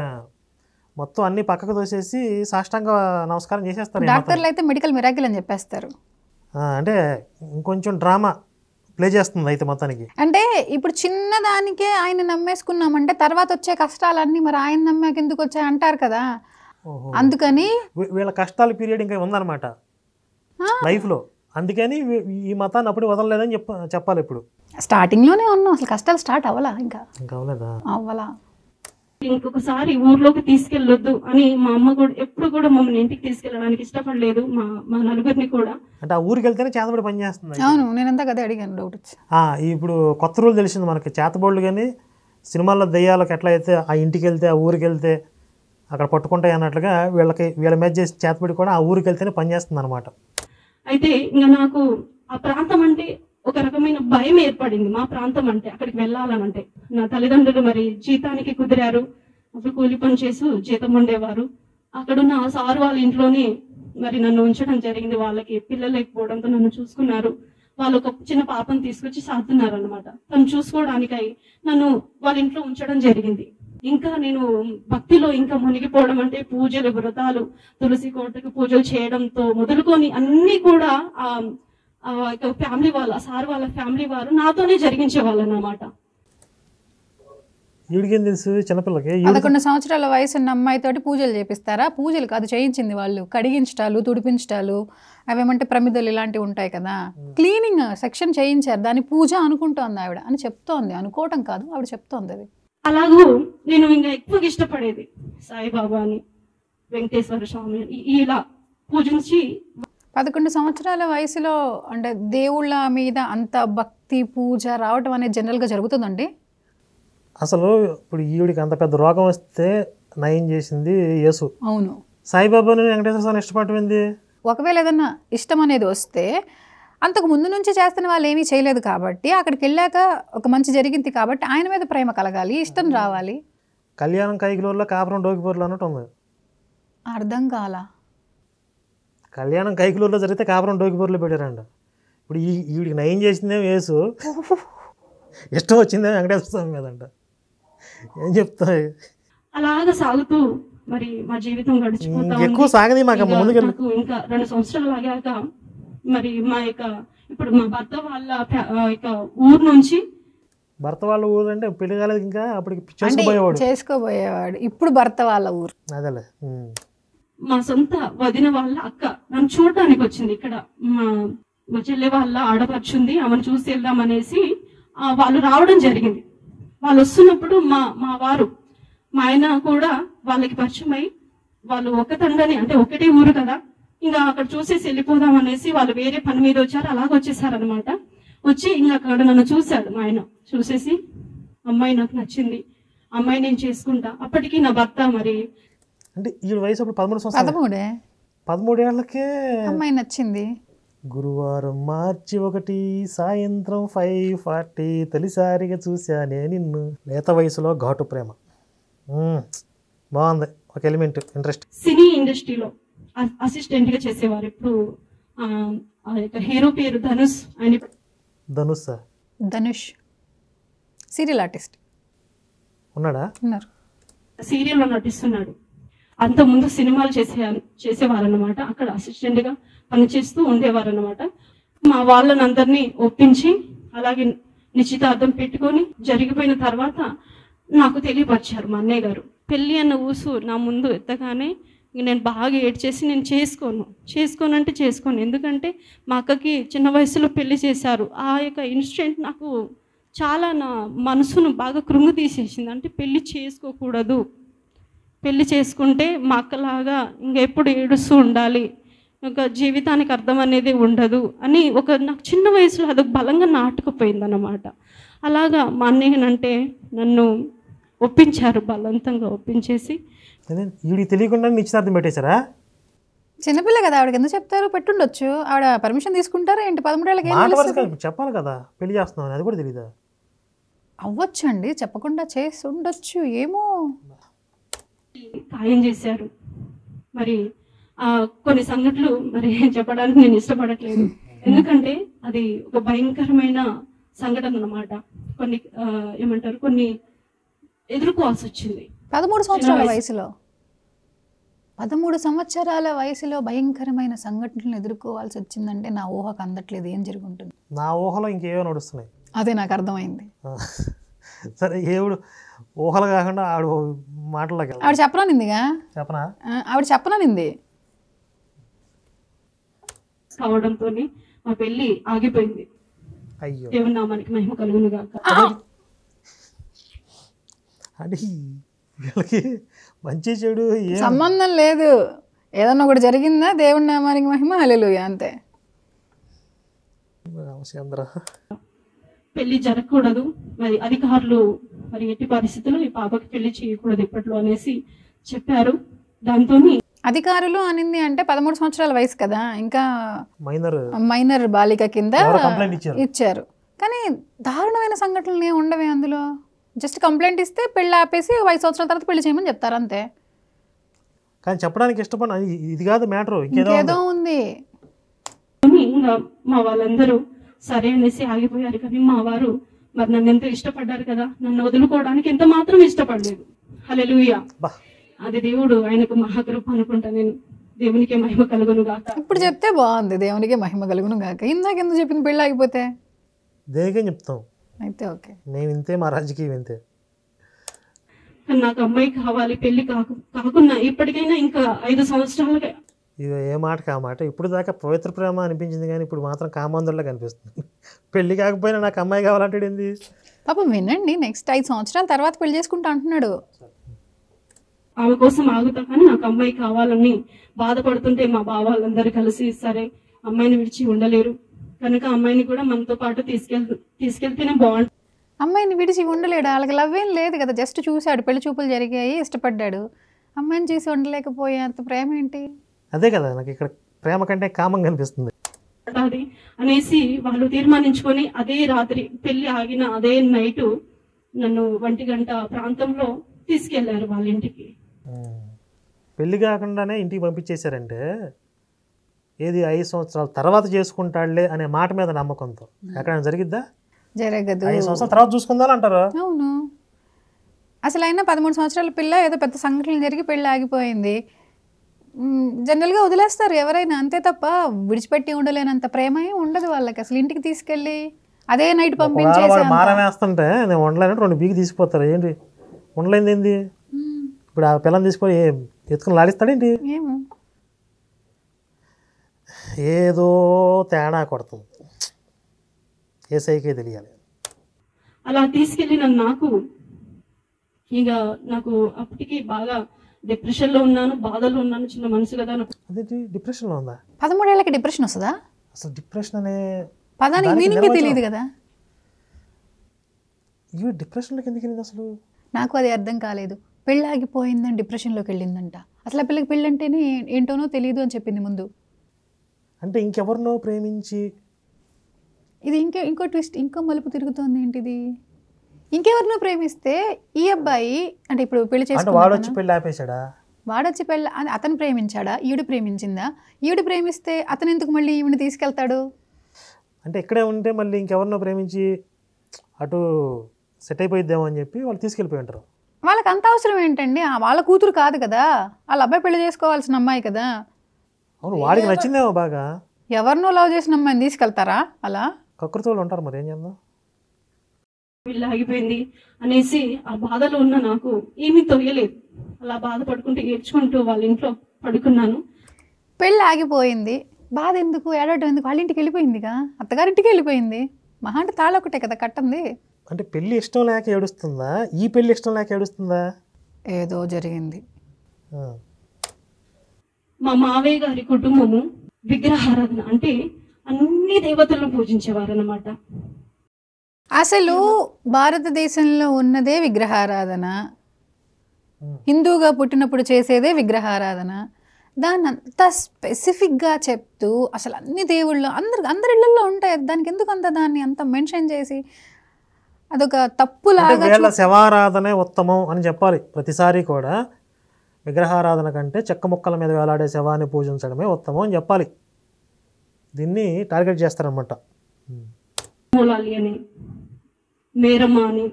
మొత్తం అన్ని పక్కకు తోసేసి సాష్టాంగ నమస్కారం చేసేస్తారు. డాక్టర్లు అయితే మెడికల్ మిరాకిల్ అని చెప్పేస్తారు. అంటే ఇంకొంచెం డ్రామా ప్లే చేస్తుంది అయితే మొత్తానికి. అంటే ఇప్పుడు చిన్నదానికే ఆయన నమ్మేసుకున్నామంటే తర్వాత వచ్చే కష్టాలన్నీ మరి ఆయన నమ్మాక ఎందుకు వచ్చాయి అంటారు కదా. అందుకని వీళ్ళ కష్టాల పీరియడ్ ఇంకా ఉందన్నమాట లైఫ్లో. అందుకని ఈ మతాన్ని అప్పుడు వదలలేదని చెప్పాలి. ఇప్పుడు స్టార్టింగ్లోనే ఉన్నాం, అసలు కష్టాలు స్టార్ట్ అవ్వలా, ఇంకా అవ్వలేదా? అవ్వలా. ఇంకొకసారి ఊర్లోకి తీసుకెళ్ళొద్దు అని మా అమ్మ కూడా ఎప్పుడు కూడా మమ్మల్ని ఇంటికి తీసుకెళ్ళడానికి ఇష్టపడలేదు, మా నలుగురిని కూడా. అంటే ఆ ఊరికి వెళ్తేనే చేతబడి పని చేస్తుంది. అవును, నేనంతా కదా అడిగాను, డౌట్ వచ్చి. ఇప్పుడు కొత్త రూల్ తెలిసింది మనకి, చేతబడులు కానీ సినిమాల్లో దెయ్యాలకు ఎట్లా అయితే ఆ ఇంటికి వెళ్తే ఆ ఊరికి వెళ్తే అక్కడ పట్టుకుంటాయి అన్నట్లుగా వీళ్ళ మీద చేసి చేతపడి కూడా ఆ ఊరికి వెళ్తేనే పనిచేస్తుంది అనమాట. అయితే ఇంకా నాకు ఆ ప్రాంతం అంటే ఒక రకమైన భయం ఏర్పడింది. మా ప్రాంతం అంటే అక్కడికి వెళ్ళాలనంటే నా తల్లిదండ్రులు మరి జీతానికి కుదిరారు, అప్పుడు కూలి పని చేసి జీతం ఉండేవారు. అక్కడున్న ఆ సారు వాళ్ళ ఇంట్లోనే మరి నన్ను ఉంచడం జరిగింది. వాళ్ళకి పిల్లలు లేకపోవడంతో నన్ను చూసుకున్నారు. వాళ్ళు ఒక చిన్న పాపను తీసుకొచ్చి సాదుతున్నారు అనమాట. తను చూసుకోవడానికై నన్ను వాళ్ళ ఇంట్లో ఉంచడం జరిగింది. ఇంకా నేను భక్తిలో ఇంకా మునిగిపోవడం అంటే పూజలు, వ్రతాలు, తులసి కోటకి పూజలు చేయడంతో మొదలుకొని అన్ని కూడా ఫ్యామిలీ వాళ్ళ సార్ వాళ్ళ ఫ్యామిలీ వారు నాతోనే జరిగించే వాళ్ళు అన్నమాట. వీడికేం తెలుసు చిన్నపిల్లకి? 11 సంవత్సరాల వయసు ఉన్న అమ్మాయితోటి పూజలు చేపిస్తారా? పూజలు కాదు చేయించింది వాళ్ళు, కడిగించటాలు, తుడిపించటాలు, అవేమంటే ప్రమిదలు ఇలాంటివి ఉంటాయి కదా, క్లీనింగ్ సెక్షన్ చేయించారు. దాని పూజ అనుకుంటోంది ఆవిడ అని చెప్తోంది, అనుకోవటం కాదు ఆవిడ చెప్తోంది. అది అలాగూ నేను ఇంకా ఎక్కువగా ఇష్టపడేది సాయిబాబాని, వెంకటేశ్వర స్వామి ఇలా పూజించి. 11 సంవత్సరాల వయసులో అంటే దేవుళ్ళ మీద అంత భక్తి పూజ రావటం అనేది జనరల్గా జరుగుతుందండి. అసలు ఇప్పుడు ఈవిడికి అంత పెద్ద రోగం వస్తే నయం చేసింది యేసు. అవును. సాయిబాబాని వెంకటేశ్వర స్వామి ఇష్టపడమైంది. ఒకవేళ ఏదన్నా ఇష్టం అనేది వస్తే అంతకు ముందు నుంచి చేస్తున్న వాళ్ళు ఏమీ చేయలేదు కాబట్టి అక్కడికి వెళ్ళాక ఒక మంచి జరిగింది కాబట్టి ఆయన మీద ప్రేమ కలగాలి, ఇష్టం రావాలి. కళ్యాణం కైకిలూరులో కాపురం డోకిపూర్లో అన్నట్టు ఉంది. అర్థం కాల. కళ్యాణం కైకిలూరులో జరిగితే కాపురం డోకిపూర్లో పెట్టారంట. ఇప్పుడు ఈవిడికి నయం చేసిందేమో యేసు, ఇష్టం వచ్చిందేమో వెంకటేశ్వర స్వామి మీదంట. ఏం చెప్తాయి? అలాగా సాగుతూ మరి మా జీవితం గడిచిపోతా ఎక్కువ సాగది మాకు ముందుకెళ్ళి. ఇంకా 2 సంవత్సరాలు ఆగాక మరి మా యొక్క ఇప్పుడు మా భర్త వాళ్ళ ఊరు నుంచి, భర్త వాళ్ళ ఊరు అంటే పెళ్లి కాలేదు ఇంకా, అప్పటికి చేసుకోబోయేవాడు. ఇప్పుడు భర్త వాళ్ళ ఊరు. అదేలే. మా సొంత వదిన వాళ్ళ అక్క నన్ను చూడటానికి వచ్చింది. ఇక్కడ మా చెల్లె వాళ్ళ ఆడపడుచుంది, ఆమెను చూసి వెళ్దామనేసి వాళ్ళు రావడం జరిగింది. వాళ్ళు వస్తున్నప్పుడు మా వారు మా ఆయన కూడా వాళ్ళకి పరిచయం అయి, వాళ్ళు ఒక తండ్రిని అంటే ఒకటే ఊరు కదా, ఇంకా అక్కడ చూసేసి వెళ్ళిపోదాం అనేసి వాళ్ళు వేరే పని మీద వచ్చారు. అలాగ వచ్చేసారనమాట. వచ్చి ఇంకా అక్కడ నన్ను చూశాడు మా ఆయన. చూసేసి అమ్మాయి నాకు నచ్చింది, అమ్మాయి నేను చేసుకుంటా. అప్పటికి నా భర్త మరి అంటే ఈ వయసు అప్పుడు 13 సంవత్సరాలు, 13 ఏళ్ళకే అమ్మాయి నచ్చింది. గురువారం మార్చి 1 సాయంత్రం 5:40 తొలిసారిగా చూశానే నిన్ను. లేత వయసులో ఘాటు ప్రేమ. బాగుంది. ఒక ఎలిమెంట్ ఇంట్రెస్ట్. సినీ ఇండస్ట్రీలో అసిస్టెంట్ గా చేసేవారు. ఇప్పుడు హీరో పేరు ధనుష్. ఆయన ధనుష్ సీరియల్ ఆర్టిస్ట్ ఉన్నాడా? ఉన్నారు. సీరియల్లో నటిస్తున్నాడు. అంతకుముందు సినిమాలు చేసేవారు అనమాట. అక్కడ అసిస్టెంట్ గా పనిచేస్తూ ఉండేవారు అనమాట. మా వాళ్ళని అందరినీ ఒప్పించి అలాగే నిశ్చితార్థం పెట్టుకొని జరిగిపోయిన తర్వాత నాకు తెలియపరిచారు మా అన్నయ్య గారు. పెళ్ళి అన్న ఊసు నా ముందు ఎత్తగానే నేను బాగా ఏడ్చేసి నేను చేసుకోనంటే చేసుకోను. ఎందుకంటే మా అక్కకి చిన్న వయసులో పెళ్లి చేశారు. ఆ యొక్క ఇన్సిడెంట్ నాకు చాలా నా మనసును బాగా కృంగు తీసేసింది. అంటే పెళ్లి చేసుకోకూడదు, పెళ్లి చేసుకుంటే మా అక్కలాగా ఇంకెప్పుడు ఏడుస్తూ ఉండాలి, ఒక జీవితానికి అర్థం అనేది ఉండదు అని నాకు చిన్న వయసులో అదొక బలంగా నాటుకుపోయింది అన్నమాట. అలాగా మా అన్నయ్యనంటే నన్ను ఒప్పించారు, బలవంతంగా ఒప్పించేసి. వీడికి తెలియకుండా నిశ్చితార్థం పెట్టేశారా? చిన్నపిల్ల కదా, ఆవిడకి ఎందుకు చెప్తారు? పెట్టుండొచ్చు. ఆవిడ పర్మిషన్ తీసుకుంటారా ఏంటి? 13 ఏళ్ళకి చెప్పాలి కదా పెళ్లి చేస్తున్నాం, అది కూడా తెలీదా? అవ్వచ్చు అండి, చెప్పకుండా చేసి ఉండొచ్చు, ఏమో. ఖాయం చేశారు. మరి కొన్ని సంఘటనలు మరి చెప్పడానికి నేను ఇష్టపడట్లేదు, ఎందుకంటే అది ఒక భయంకరమైన సంఘటన అన్నమాట. కొన్ని ఏమంటారు, కొన్ని ఎదుర్కోవాల్సి వచ్చింది. 13 సంవత్సరాల వయసులో 13 సంవత్సరాల వయసులో భయంకరమైన సంఘటనలు ఎదుర్కోవాల్సి వచ్చిందంటే నా ఊహకు అందట్లేదు. ఏం జరుగుంటుంది? నా ఊహలో ఇంకేవో నడుస్తున్నాయి. అదే నాకు అర్థమైంది. సరే, ఏవుడు ఊహలు కాకుండా ఆవిడ మాటల్లోకి ఆవిడ చెప్పనానిందిగా. చెప్పనా? ఆవిడ చెప్పనానింది. కావడంతో మా పెళ్లి ఆగిపోయింది. అయ్యో, దేవుని నామానికి మహిమ కలుగును గాక. అంటే వీళ్ళకి మంచి చెడు సంబంధం లేదు, ఏదన్నా ఒకటి జరిగిందా దేవుని నామానికి మహిమ, హల్లెలూయా, అంతే. పెళ్లి జరగకూడదు, మరి అధికారులు మరి ఎట్టి పరిస్థితుల్లో ఈ పాపకి పెళ్లి చేయకూడదు ఇప్పట్లో అనేసి చెప్పారు. దాంతో అధికారులు అనింది అంటే 13 సంవత్సరాల వయసు కదా, ఇంకా మైనర్ బాలిక కింద కంప్లైంట్ ఇచ్చారు. కానీ దారుణమైన సంఘటనలు ఏమి ఉండవే అందులో. జస్ట్ కంప్లైంట్ ఇస్తే పెళ్ళి ఆపేసి 5 సంవత్సరాల తర్వాత పెళ్లి చేయమని చెప్తారు అంతే. కానీ చెప్పడానికి ఇష్టపడిన ఇది కాదు మ్యాటర్, ఇంకేదో ఉంది. ఇంకా మా వాళ్ళందరూ సరే అనేసి ఆగిపోయారు. కానీ మా వారు మరి నన్ను ఎంతో ఇష్టపడ్డారు కదా, నన్ను వదులుకోవడానికి ఎంత మాత్రం ఇష్టపడలేదు. హల్లెలూయా. అది దేవుడు, ఆయనకు మహాకృప అనుకుంటా. నేను దేవునికి మహిమ కలుగును గాక. ఇప్పుడు చెప్తే బాగుంది, దేవునికి మహిమ కలుగును గాక. ఇందాకెందుకు చెప్పింది పెళ్ళి ఆగిపోతే? దేనికేం చెప్తాం అయితే ఓకే, మేము ఇంతే, మా రాజకీయం ఇంతే. నాకు అమ్మాయి కావాలి, పెళ్లి కాకున్నా ఇప్పటికైనా ఇంకా 5 సంవత్సరాలుగా. ఇక ఏ మాటకి ఆ మాట. ఇప్పుడు దాకా పవిత్ర ప్రేమ అనిపించింది కానీ ఇప్పుడు మాత్రం కామందుల్లా కనిపిస్తుంది. పెళ్లి కాకపోయినా నాకు అమ్మాయి కావాలంటాడు ఏంది పాపం. వినండి, నెక్స్ట్ 5 సంవత్సరాల తర్వాత పెళ్లి చేసుకుంటా అంటున్నాడు. ఆమె కోసం ఆగుతా, కానీ నాకు అమ్మాయి కావాలని బాధపడుతుంటే మా బావాళ్ళందరూ కలిసి సరే అమ్మాయిని విడిచి ఉండలేరు కనుక అమ్మాయిని కూడా మనతో పాటు తీసుకెళ్తేనే బాగుంటుంది. అమ్మాయిని విడిచి ఉండలేడు, వాళ్ళకి లవ్ ఏం లేదు కదా, జస్ట్ చూశాడు, పెళ్లి చూపులు జరిగాయి, ఇష్టపడ్డాడు. అమ్మాయిని చూసి ఉండలేకపోయేంత ప్రేమ ఏంటి? అదే కదా నాకు ఇక్కడ ప్రేమ కంటే కామం కనిపిస్తుంది. అది అనేసి వాళ్ళు తీర్మానించుకొని అదే రాత్రి పెళ్లి ఆగిన అదే నైటు నన్ను 1 గంట ప్రాంతంలో తీసుకెళ్లారు వాళ్ళ ఇంటికి. పెళ్లి కాకుండానే ఇంటికి పంపించేశారంటే ఏది 5 సంవత్సరాల తర్వాత చేసుకుంటాడులే అనే మాట మీద నమ్మకంతో ఎక్కడైనా జరిగిద్దా? జరగదు. 5 సంవత్సరాల తర్వాత చూసుకుందాం అంటారు. అవును, అసలు అయినా 13 సంవత్సరాల పిల్ల ఏదో పెద్ద సంఘటనలు జరిగి పెళ్ళి ఆగిపోయింది. జనరల్గా వదిలేస్తారు ఎవరైనా, అంతే తప్ప విడిచిపెట్టి ఉండలేనంత ప్రేమ ఉండదు వాళ్ళకి. అసలు ఇంటికి తీసుకెళ్ళి అదే నైట్ పంపించేసి మారం వేస్తుంటే నేను ఉండలేనంటే 2 బీగి తీసిపోతారు. ఏంటి ఉండలేంది ఏంది? ఇప్పుడు ఆ పిల్లని తీసుకొని ఎత్తుకుని లాడిస్తాడేంటి? ఏమో ఏదో తేడా కొడుతుంది, ఏసైకే తెలియాలి. అలా తీసుకెళ్ళిన నాకు అప్పటికి బాగా డిప్రెషన్ లో ఉన్నాను, బాధలో ఉన్నాను. చిన్న మనసు కదా. అదేంటి డిప్రెషన్ లో ఉందా? 13 ఏళ్ళకి డిప్రెషన్ వస్తుందా? అసలు డిప్రెషన్ అనే పదానికి మీనింగ్ తెలియదు కదా. ఇవి డిప్రెషన్లోకి ఎందుకు వెళ్ళింది అసలు? నాకు అది అర్థం కాలేదు. పెళ్ళి ఆగిపోయిందని డిప్రెషన్లోకి వెళ్ళిందంట. అసలు ఆ పిల్లకి పెళ్ళి అంటేనే ఏంటోనో తెలియదు అని చెప్పింది ముందు. అంటే ఇంకెవరినో ప్రేమించి ఇది ఇంకో ట్విస్ట్, ఇంకో మలుపు తిరుగుతోంది. ఏంటిది? ఇంకెవరినో ప్రేమిస్తే ఈ అబ్బాయి అంటే ఇప్పుడు పెళ్లి చేసుకున్నాడు, వాడు వచ్చి పెళ్ళి ఆపేశాడా? వాడొచ్చి పెళ్ళి అతను ప్రేమించాడా? ఈవిడ ప్రేమించిందా? ఈవిడ ప్రేమిస్తే అతను ఎందుకు మళ్ళీ ఈవిని తీసుకెళ్తాడు? అంటే ఇక్కడే ఉంటే మళ్ళీ ఇంకెవరినో ప్రేమించి అటు సెట్ అయిపోయిద్దామో అని చెప్పి వాళ్ళు తీసుకెళ్ళిపోయి ఉంటారు. వాళ్ళకి అంత అవసరం ఏంటండి? వాళ్ళ కూతురు కాదు కదా, వాళ్ళ అబ్బాయి పెళ్లి చేసుకోవాల్సిన అమ్మాయి కదా. అవును, వాడికి నచ్చిందేమో బాగా. ఎవరినో లవ్ చేసిన అమ్మాయిని తీసుకెళ్తారా అలా? కకృతోళ్ళు ఉంటారు, మరి ఏం చేద్దాం. పెళ్ళి ఆగిపోయింది అనేసి ఆ బాధలో ఉన్న నాకు ఏమీ తొయ్యలేదు. అలా బాధపడుకుంటూ ఏడ్చుకుంటూ వాళ్ళ ఇంట్లో పడుకున్నాను. పెళ్ళి ఆగిపోయింది, బాధ ఎందుకు, ఏడవటం ఎందుకు? వాళ్ళ ఇంటికి వెళ్ళిపోయిందిగా, అత్తగారింటికి వెళ్ళిపోయింది. మహా అంటే తాళొకటే కదా కట్టింది. అంటే పెళ్ళి ఇష్టం లేక ఏడుస్తుందా, ఈ పెళ్ళి ఇష్టం లేక ఏడుస్తుందా? ఏదో జరిగింది. మా మావయ్య గారి కుటుంబము విగ్రహారాధన అంటే అన్ని దేవతలను పూజించేవారు అన్నమాట. అసలు భారతదేశంలో ఉన్నదే విగ్రహారాధన, హిందూగా పుట్టినప్పుడు చేసేదే విగ్రహారాధన. దాన్ని అంత స్పెసిఫిక్గా చెప్తూ అసలు అన్ని దేవుళ్ళు అందరి ఇళ్లలో ఉంటాయి, దానికి ఎందుకు అంత దాన్ని అంత మెన్షన్ చేసి అదొక తప్పులాగా. వీళ్ళ శవారాధనే ఉత్తమం అని చెప్పాలి ప్రతిసారి కూడా. విగ్రహారాధన కంటే చెక్క ముక్కల మీద వేలాడే శవాన్ని పూజించడమే ఉత్తమం అని చెప్పాలి. దీన్ని టార్గెట్ చేస్తారనమాట. మూలాలి అని, మేరమ్మ అని,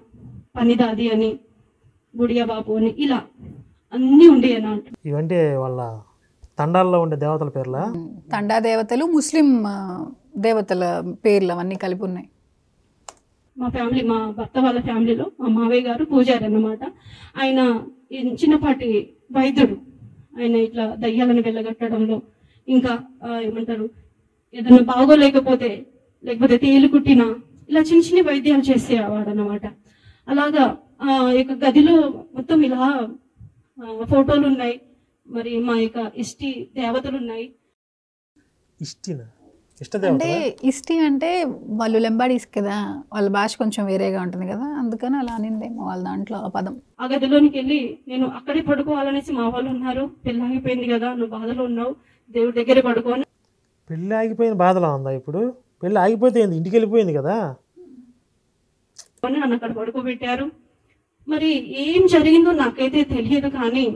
పనిదాది అని, గుడియాబాబు అని, ఇలా అన్నీ ఉండే అన్నమాట. ఇవంటే వాళ్ళ తండాల్లో ఉండే దేవతల పేర్ల. తండా దేవతలు, ముస్లిం దేవతల పేర్లు అవన్నీ కలిపి ఉన్నాయి. మా భర్త వాళ్ళ ఫ్యామిలీలో మా మావయ్య గారు పూజారి అన్నమాట. ఆయన చిన్నపాటి వైద్యుడు. ఆయన ఇట్లా దయ్యాలను వెళ్ళగట్టడంలో, ఇంకా ఏమంటారు, ఏదైనా బాగోలేకపోతే లేకపోతే తేలు కుట్టినా ఇలా చిన్న చిన్న వైద్యాలు చేసేవాడు అన్నమాట. అలాగా యొక్క గదిలో మొత్తం ఇలా ఫోటోలు ఉన్నాయి. మరి మా యొక్క ఇష్టి దేవతలు ఉన్నాయి. ఇష్టినా? ఇష్టదేవత అంటే ఇష్టి అంటే వాళ్ళు లెంబాడీస్ కదా, వాళ్ళ భాష కొంచెం వేరేగా ఉంటుంది కదా, అందుకని అలా అనిందేమో వాళ్ళ దాంట్లో ఆ పదం. ఆ గదిలోనికి వెళ్ళి నేను అక్కడే పడుకోవాలనేసి మా వాళ్ళు ఉన్నారు. పెళ్ళి ఆగిపోయింది కదా, నువ్వు బాధలో ఉన్నావు, దేవుడి దగ్గరే పడుకోని పెళ్ళి ఆగిపోయిన బాధలా ఉందా ఇప్పుడు? పెళ్ళి ఆగిపోతే ఏంది, ఇంటికి వెళ్ళిపోయింది కదా. నన్ను అక్కడ పడుకోబెట్టారు. మరి ఏం జరిగిందో నాకైతే తెలియదు, కానీ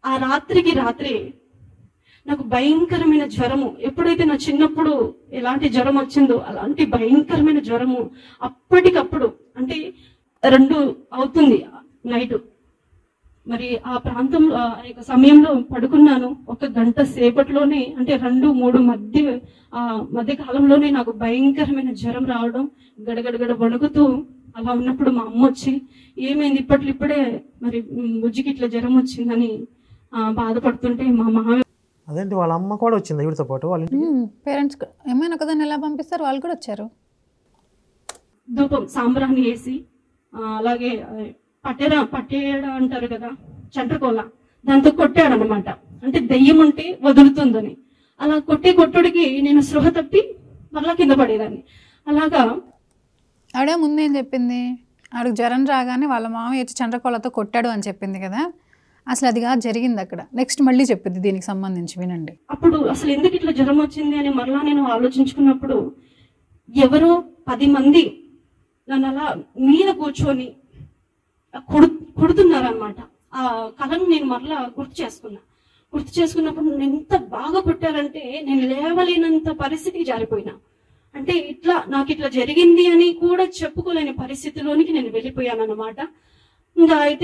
ఆ రాత్రికి రాత్రి నాకు భయంకరమైన జ్వరము, ఎప్పుడైతే నా చిన్నప్పుడు ఎలాంటి జ్వరం వచ్చిందో అలాంటి భయంకరమైన జ్వరము అప్పటికప్పుడు, అంటే 2 అవుతుంది నైట్. మరి ఆ ప్రాంతంలో ఆ యొక్క సమయంలో పడుకున్నాను. 1 గంట సేపట్లోనే, అంటే 2-3 మధ్య కాలంలోనే నాకు భయంకరమైన జ్వరం రావడం, గడగడగడ వణుకుతూ అలా ఉన్నప్పుడు మా అమ్మ వచ్చి, ఏమైంది ఇప్పుడే మరి బుజ్జికి ఇట్లా జ్వరం వచ్చిందని బాధపడుతుంటే మా మామయ్య, అదేంటి వాళ్ళ అమ్మ కూడా వచ్చింది వీడితో పాటు వాళ్ళ ఇంటికి? పేరెంట్స్ ఏమైనా ఒకదాన్ని ఎలా పంపిస్తారు, వాళ్ళు కూడా వచ్చారు. ధూపం సాంబ్రాన్ని వేసి అలాగే పట్టేడ అంటారు కదా, చంట్రకోల, దాంతో కొట్టాడు అనమాట. అంటే దెయ్యం ఉంటే వదులుతుందని. అలా కొట్టుడికి నేను స్పృహ తప్పి మరలా కింద పడేదాన్ని. అలాగా ఆవిడ ముందేం చెప్పింది, ఆవిడకి జ్వరం రాగానే వాళ్ళ మామయ్య వచ్చి చండ్రకోలతో కొట్టాడు అని చెప్పింది కదా, అసలు అది కాదు జరిగింది అక్కడ. నెక్స్ట్ మళ్ళీ చెప్పింది దీనికి సంబంధించి, వినండి. అప్పుడు అసలు ఎందుకు ఇట్లా జ్వరం వచ్చింది అని మరలా నేను ఆలోచించుకున్నప్పుడు, ఎవరో 10 మంది నన్ను అలా మీద కూర్చొని కొడుతున్నారనమాట. ఆ కళను నేను మరలా గుర్తు చేసుకున్నప్పుడు నన్ను ఎంత బాగా కొట్టారంటే నేను లేవలేనంత పరిస్థితికి జారిపోయినా. అంటే నాకు ఇట్లా జరిగింది అని కూడా చెప్పుకోలేని పరిస్థితిలోనికి నేను వెళ్ళిపోయాను అనమాట.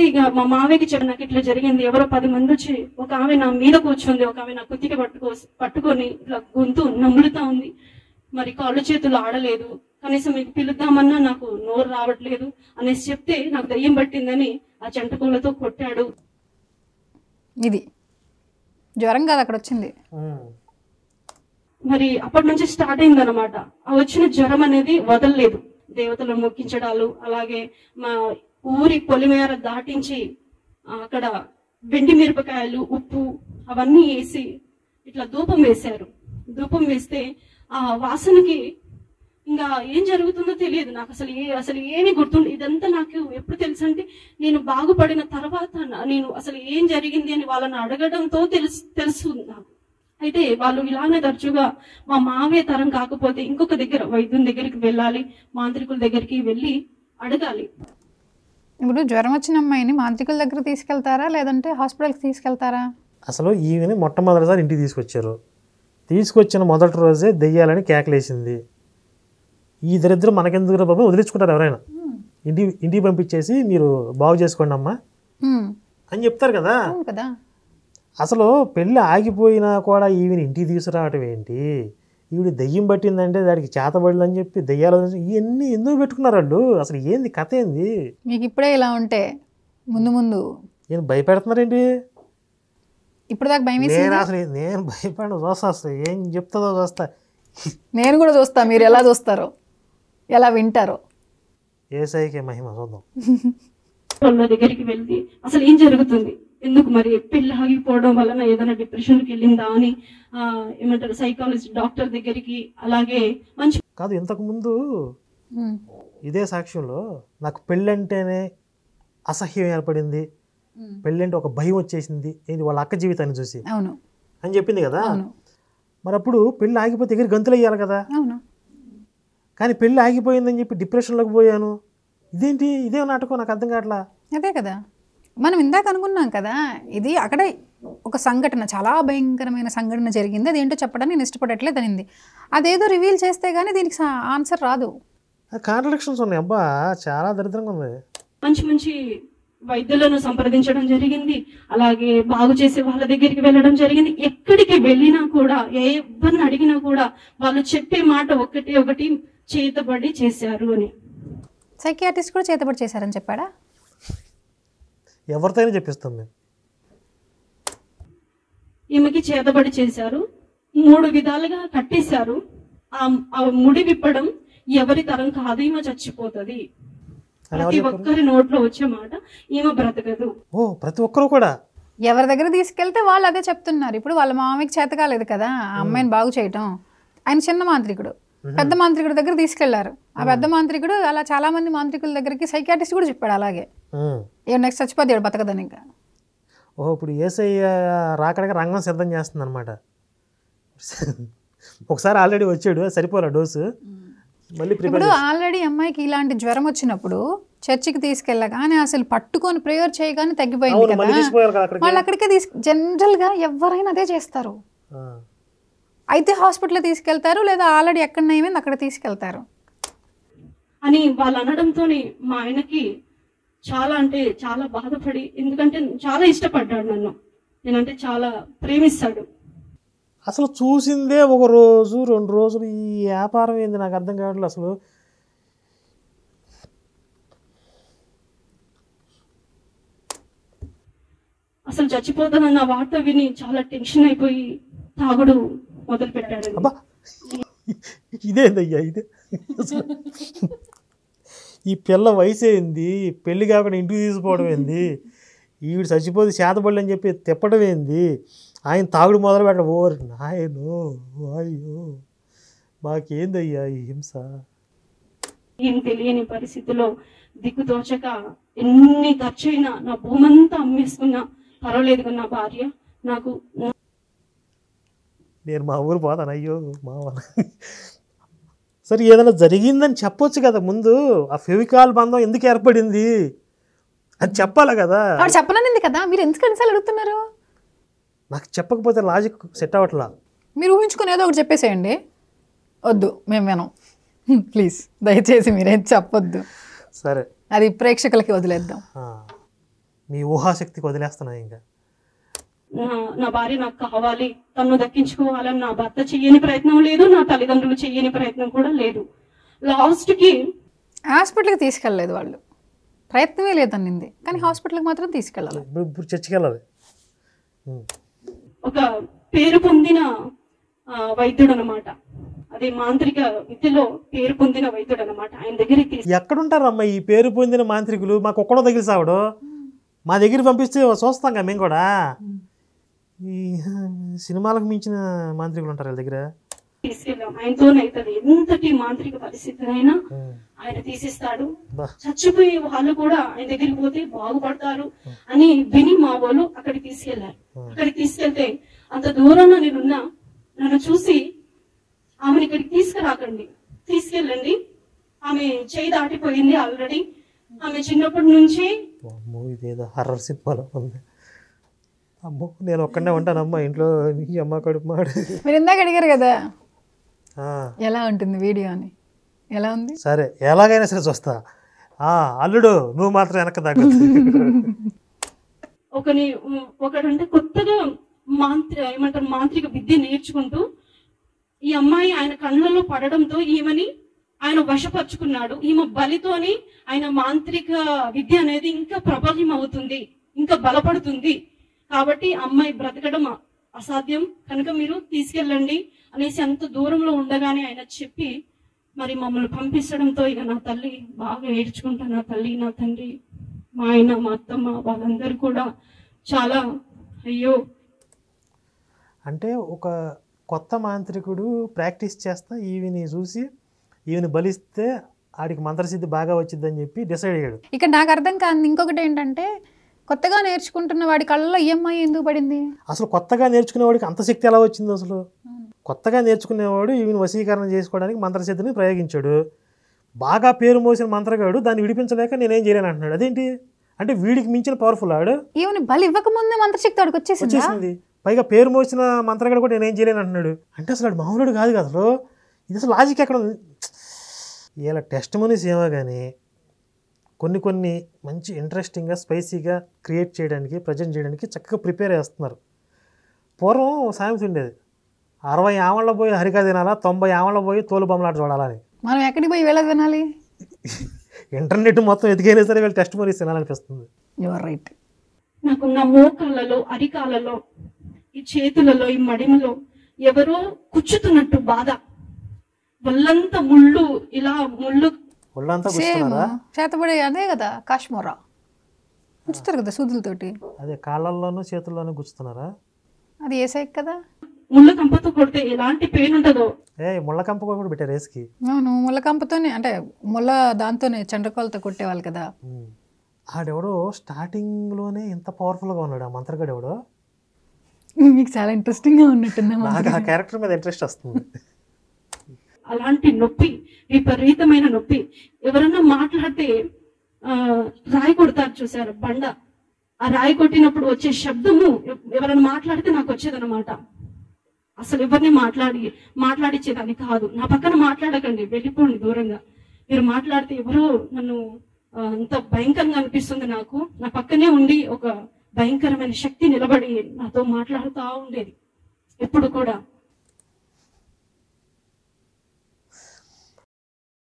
ఇక మా మావయ్యకి చెప్పి నాకు ఇట్లా జరిగింది, ఎవరో 10 మంది వచ్చి, ఒక ఆమె నా మీద కూర్చుంది, ఒక ఆమె నా కుత్తికి పట్టుకొని ఇట్లా గొంతు నములుతా ఉంది, మరి కాళ్ళు చేతులు ఆడలేదు, కనీసం మీకు పిలుద్దామన్నా నాకు నోరు రావట్లేదు అనేసి చెప్తే నాకు దయ్యం పట్టిందని ఆ చెంటకూలతో కొట్టాడు. ఇది జ్వరం కాదు అక్కడ వచ్చింది. మరి అప్పటి నుంచి స్టార్ట్ అయింది అనమాట. ఆ వచ్చిన జ్వరం అనేది వదలలేదు. దేవతలను మొక్కించడాలు, అలాగే మా ఊరి పొలిమేర దాటించి అక్కడ వెండి మిరపకాయలు, ఉప్పు అవన్నీ వేసి ఇట్లా ధూపం వేశారు. ధూపం వేస్తే ఆ వాసనకి ఇంకా ఏం జరుగుతుందో తెలియదు నాకు. అసలు ఏమీ గుర్తుండే. ఇదంతా నాకు ఎప్పుడు తెలుసు అంటే, నేను బాగుపడిన తర్వాత నేను అసలు ఏం జరిగింది అని వాళ్ళని అడగడంతో తెలుసు నాకు. అయితే వాళ్ళు ఇలానే తరచుగా మా మావయ్య తరం కాకపోతే ఇంకొక దగ్గర వైద్యుని దగ్గరికి వెళ్ళాలి, మాంత్రికుల దగ్గరికి వెళ్ళి అడగాలి. ఇప్పుడు జ్వరం వచ్చిన అమ్మాయిని మాంత్రికుల దగ్గర తీసుకెళ్తారా లేదంటే హాస్పిటల్కి తీసుకెళ్తారా? అసలు ఈవిని మొట్టమొదటిసారి ఇంటికి తీసుకొచ్చారు. తీసుకొచ్చిన మొదటి రోజే దెయ్యాలని కేకలేసింది. ఈ దరిద్రం మనకెందుకు బాబు, వదిలించుకుంటారు ఎవరైనా. ఇంటికి పంపించేసి మీరు బాగు చేసుకోండి అమ్మా అని చెప్తారు కదా. అసలు పెళ్ళి ఆగిపోయినా కూడా ఈవిని ఇంటికి తీసుకురావటం ఏంటి? ఈవిడ దెయ్యం పట్టిందంటే దానికి చేతబడులని చెప్పి దెయ్యాలు ఇవన్నీ ఎందుకు పెట్టుకున్నారు వాళ్ళు? అసలు ఏంది కథ ఏంది? మీకు ఇప్పుడే ఇలా ఉంటే ముందు నేను భయపెడుతున్నారేంటి? ఇప్పుడు దాకా భయం నేను భయపడ చూస్తా, ఏం చెప్తుందో చూస్తా. నేను కూడా చూస్తా, మీరు ఎలా చూస్తారో ఎలా వింటారో. ఏసైకే మహిమ చూద్దాం. వాళ్ళ దగ్గరికి వెళ్ళి అసలు ఏం జరుగుతుంది, ఎందుకు మరి పెళ్లి ఆగిపోవడం వలన ఏదైనా డిప్రెషన్కి వెళ్ళిందా అని ఏమంటారు సైకాలజిస్ట్ డాక్టర్ దగ్గరికి, అలాగే మంచి కాదు ఇంతకు ముందు ఇదే సాక్ష్యంలో నాకు పెళ్ళంటేనే అసహ్యం ఏర్పడింది, పెళ్ళంటే ఒక భయం వచ్చేసింది, ఏంటి వాళ్ళ అక్క జీవితాన్ని చూసి అని చెప్పింది కదా. మరి అప్పుడు పెళ్ళి ఆగిపోతే దగ్గర గంతులు వేయాలి కదా. కానీ పెళ్ళి ఆగిపోయిందని చెప్పి డిప్రెషన్లోకి పోయాను. ఇదేంటి, ఇదే నాటకం, నాకు అర్థం కావట్లా. అదే కదా మనం ఇందాక అనుకున్నాం కదా, ఇది అక్కడ ఒక సంఘటన, చాలా భయంకరమైన సంఘటన జరిగింది, అదేంటో చెప్పడానికి నేను ఇష్టపడట్లేదు అనింది. అదేదో రివీల్ చేస్తే గానీ దీనికి ఆన్సర్ రాదు. కాంట్రడిక్షన్స్ ఉన్నాయి. అబ్బా చాలా దరిద్రంగా ఉంది. మంచి వైద్యులను సంప్రదించడం జరిగింది, అలాగే బాగు చేసే వాళ్ళ దగ్గరికి వెళ్ళడం జరిగింది. ఎక్కడికి వెళ్ళినా కూడా, ఎవరిని అడిగినా కూడా వాళ్ళు చెప్పే మాట ఒకటి చేతబడి చేశారు అని. సైకియాట్రిస్ట్ కూడా చేతబడి చేశారని చెప్పాడా? ఎవరితో చెప్పిస్తాం మేము. ఈమెకి చేతబడి చేశారు, 3 విధాలుగా కట్టేశారు. ఆ ముడి విప్పడం ఎవరి తరం కాదు, ఈమె చచ్చిపోతుంది. ప్రతి ఒక్కరి నోట్లో వచ్చే మాట, ఈమె బ్రతకదు. ఓ ప్రతి ఒక్కరు కూడా ఎవరి దగ్గర తీసుకెళ్తే వాళ్ళు అదే చెప్తున్నారు. ఇప్పుడు వాళ్ళ మామయ్యకి చేత కాలేదు కదా ఆ అమ్మాయిని బాగు చేయటం, ఆయన చిన్న మాంత్రికుడు, పెద్ద మాంత్రికుడి దగ్గర తీసుకెళ్లారు. ఆ పెద్ద మాంత్రికుడు అలా చాలా మంది మాంత్రికుల దగ్గరికి సైకాట్రిస్ట్ కూడా చెప్పాడు అలాగే, ఏ నెక్స్ట్ చచ్చిపోతాడు బతకదని. ఇంకా ఓహో, ఇప్పుడు ఏసఐ రాకడానికి రంగం సిద్ధం చేస్తుంది అనమాట. ఒకసారి ఆల్రెడీ వచ్చాడు, సరిపోలే డోసు, మళ్ళీ ఇప్పుడు ఆల్రెడీ అమ్మాయికి ఇలాంటి జ్వరం వచ్చినప్పుడు చర్చికి తీసుకెళ్ళగానే అసలు పట్టుకొని ప్రేయర్ చేయగానే తగ్గిపోయింది కదా, వాళ్ళు అక్కడికే జనరల్ గా ఎవరైనా అదే చేస్తారు. అయితే హాస్పిటల్ తీసుకెళ్తారు, లేదా ఆల్రెడీ ఎక్కడ నయమైంది అక్కడ తీసుకెళ్తారు అని వాళ్ళు అనడంతో మా ఆయనకి చాలా అంటే చాలా బాధపడి, ఎందుకంటే చాలా ఇష్టపడ్డాడు నన్ను, నేనంటే చాలా ప్రేమిస్తాడు. అసలు చూసిందే ఒక రోజు 2 రోజులు, ఈ వ్యాపారం ఏంది నాకు అర్థం కావట్లేదు అసలు. అసలు చచ్చిపోతానన్న వార్త విని చాలా టెన్షన్ అయిపోయి తాగుడు మొదలు పెట్టాడు. అబ్బా, ఇదేందయ్యా ఇదే అసలు. ఈ పిల్ల వయసు ఏంది, పెళ్లి కాకుండా ఇంటికి తీసుకోవడం ఏంది, ఈవిడ చచ్చిపోతే చేతబడి అని చెప్పి తిప్పడం ఏంది, ఆయన తాగుడు మొదలు పెట్టడం. ఓ నాయను, అయ్యో మాకేందయ్యా ఈ హింస. ఏం తెలియని పరిస్థితిలో దిక్కుతోచక ఎన్ని ఖర్చు అయినా నా భూమంతా అమ్మేసుకున్నా పర్వాలేదు, నా భార్య నాకు. నేను మా ఊరు పోతాను, అయ్యో మా సరే ఏదైనా జరిగిందని చెప్పొచ్చు కదా ముందు. ఆ ఫెవికాల్ బంధం ఎందుకు ఏర్పడింది అది చెప్పాలి కదా. చెప్పలేనింది కదా, మీరు ఎందుకు ఎన్నిసార్లు అడుగుతున్నారు? నాకు చెప్పకపోతే లాజిక్ సెట్ అవ్వట్లా. మీరు ఊహించుకుని ఏదో ఒకటి చెప్పేసేయండి. వద్దు, మేము వినం ప్లీజ్, దయచేసి మీరేం చెప్పొద్దు. సరే, అది ప్రేక్షకులకి వదిలేద్దాం. మీ ఊహాశక్తికి వదిలేస్తున్నా. ఇంకా నా భార్య నాకు కావాలి, తను దక్కించుకోవాలని నా భర్త చెయ్యని ప్రయత్నం లేదు, నా తల్లిదండ్రులు చెయ్యని ప్రయత్నం కూడా లేదు. లాస్ట్ కి హాస్పిటల్కి తీసుకెళ్ళలేదు వాళ్ళు, ప్రయత్నమే లేదనింది, కానీ హాస్పిటల్కి మాత్రం తీసుకెళ్ళాలి. ఇప్పుడు చర్చికి వెళ్ళాలి. ఒక పేరు పొందిన వైద్యుడు అనమాట, అది మాంత్రిక విద్యలో పేరు పొందిన వైద్యుడు అనమాట. ఆయన దగ్గరికి ఎక్కడుంటారమ్మా ఈ పేరు పొందిన మాంత్రికులు? మాకు ఒక్కడో దగ్గర సావడు, మా దగ్గర పంపిస్తే చూస్తాం కదా మేము కూడా. ఈ సినిమాలకు మించిన మాంత్రికులు ఉంటారు వాళ్ళ దగ్గర. తీసుకెళ్ళాం, ఆయనతోనైతుంది ఎంతటి మాంత్రిక పరిస్థితినైనా ఆయన తీసిస్తాడు. చచ్చిపోయే వాళ్ళు కూడా ఆయన దగ్గరికి పోతే బాగుపడతారు అని విని మా వాళ్ళు అక్కడికి తీసుకెళ్లారు. అక్కడికి తీసుకెళ్తే అంత దూరాన నేనున్నా, నన్ను చూసి ఆమెను ఇక్కడికి తీసుకురాకండి, తీసుకెళ్ళండి, ఆమె చేయి దాటిపోయింది ఆల్రెడీ, ఆమె చిన్నప్పటి నుంచి. ఇదేదో హర్రర్ సినిమాలో ఉంది. అమ్మో, నేను ఒక్కడే ఉంటానమ్మా ఇంట్లో, ఈ అమ్మ కడుపు మాడు. మీరు ఇందాక అడిగారు కదా ఎలా ఉంటుంది వీడియో అని, ఎలా ఉంది? సరే, ఎలాగైనా సరే చూస్తా. అల్లుడు నువ్వు మాత్రం వెనక్కి తగ్గదు. ఒకడంటే కొత్తగా ఏమంటారు మాంత్రిక విద్య నేర్చుకుంటూ ఈ అమ్మాయి ఆయన కళ్ళలో పడడంతో ఈమెని ఆయన వశపరుచుకున్నాడు. ఈమె బలితోని ఆయన మాంత్రిక విద్య అనేది ఇంకా ప్రబల్యం అవుతుంది, ఇంకా బలపడుతుంది. కాబట్టి అమ్మాయి బ్రతకడం అసాధ్యం కనుక మీరు తీసుకెళ్ళండి అనేసి అంత దూరంలో ఉండగానే ఆయన చెప్పి మరి మమ్మల్ని పంపించడంతో ఇక నా తల్లి బాగా ఏడ్చుకుంటా, నా తల్లి, నా తండ్రి, మా ఆయన, మా అత్తమ్మ వాళ్ళందరూ కూడా చాలా అయ్యో. అంటే ఒక కొత్త మాంత్రికుడు ప్రాక్టీస్ చేస్తా ఈవిని చూసి ఈవిని బలిస్తే ఆడికి మంత్రసిద్ధి బాగా వచ్చిందని చెప్పి డిసైడ్ అయ్యాడు. ఇక్కడ నాకు అర్థం కాదు ఇంకొకటి ఏంటంటే, కొత్తగా నేర్చుకుంటున్న వాడి కళ్ళలో ఈఎంఐ ఎందుకు పడింది? అసలు కొత్తగా నేర్చుకునేవాడికి అంత శక్తి ఎలా వచ్చింది? అసలు కొత్తగా నేర్చుకునేవాడు ఈవిని వశీకరణ చేసుకోవడానికి మంత్రసిద్ధిని ప్రయోగించాడు. బాగా పేరు మోసిన మంత్రగాడు దాన్ని విడిపించలేక నేనేం చేయలేను అంటున్నాడు. అదేంటి అంటే వీడికి మించిన పవర్ఫుల్ ఆడు. ఈవెన్ బలి ఇవ్వకముందే మంత్రశక్తి వాడికి వచ్చేసింది. పైగా పేరు మోసిన మంత్రగాడు కూడా నేనేం చేయలేను అంటున్నాడు. అంటే అసలు వాడు మామూలుడు కాదు కదా అసలు. ఇది అసలు లాజిక్ ఎక్కడ ఉంది? ఇలా టెస్ట్ మనీస్ ఏమో కానీ కొన్ని మంచి ఇంట్రెస్టింగ్గా స్పైసీగా క్రియేట్ చేయడానికి, ప్రజెంట్ చేయడానికి చక్కగా ప్రిపేర్ చేస్తున్నారు. పూర్వం సామెత ఉండేది, 60 ఆమళ్ళ పోయి హరిక తినాలా, 90 ఆమళ్ళ పోయి తోలు బొమ్మలాట చూడాలని. మనం ఎక్కడికి పోయి వెళ్ళదు వినాలి? ఇంటర్నెట్ మొత్తం ఎదిగైనా సరే వీళ్ళు టెస్ట్ మనీస్ తినాలనిపిస్తుంది. Your right. నాకు నా మోకాళ్ళలో, అరికాలలో, ఈ చేతులలో, ఈ మడిమలో ఎవరో కుచ్చుతున్నట్టు బాధ, ఒళ్ళంతా ముళ్ళు, ఇలా ముళ్ళు ఒళ్ళంతా గుచ్చుతున్నారా? చేతబడి అదే కదా కాశ్మోరా గుచ్చుతారు కదా సూదులతోటి. అదే కాళ్ళల్లోనూ చేతుల్లోనూ గుచ్చుతున్నారా? అది ఏసై కదా. ముళ్ళు కంపతో కొడితే ఎలాంటి పెయిన్ ఉంటుందో ముళ్ళకంప కూడా పెట్టారు రేస్కి. అవును, ముళ్ళకంపతోనే అంటే ముళ్ళ దాంతోనే చండ్రకోలతో కొట్టేవాళ్ళు కదా. ఆడెవడో స్టార్టింగ్లోనే ఇంత పవర్ఫుల్గా ఉన్నాడు ఆ మంత్రగాడు ఎవడో. మీకు చాలా ఇంట్రెస్టింగ్గా ఉన్నట్టుందమ్మా. నాకు ఆ క్యారెక్టర్ మీద ఇంట్రెస్ట్ వస్తుంది. అలాంటి నొప్పి, విపరీతమైన నొప్పి. ఎవరన్నా మాట్లాడితే రాయి కొడతారు చూసారు, బండ. ఆ రాయి కొట్టినప్పుడు వచ్చే శబ్దము ఎవరైనా మాట్లాడితే నాకు వచ్చేదన్నమాట. అసలు ఎవరిని మాట్లాడిచ్చేదాన్ని కాదు. నా పక్కన మాట్లాడకండి, వెళ్ళిపోండి దూరంగా. మీరు మాట్లాడితే ఎవరో నన్ను అంత భయంకరంగా అనిపిస్తుంది నాకు. నా పక్కనే ఉండి ఒక భయంకరమైన శక్తి నిలబడి నాతో మాట్లాడుతూ ఉండేది ఎప్పుడు కూడా.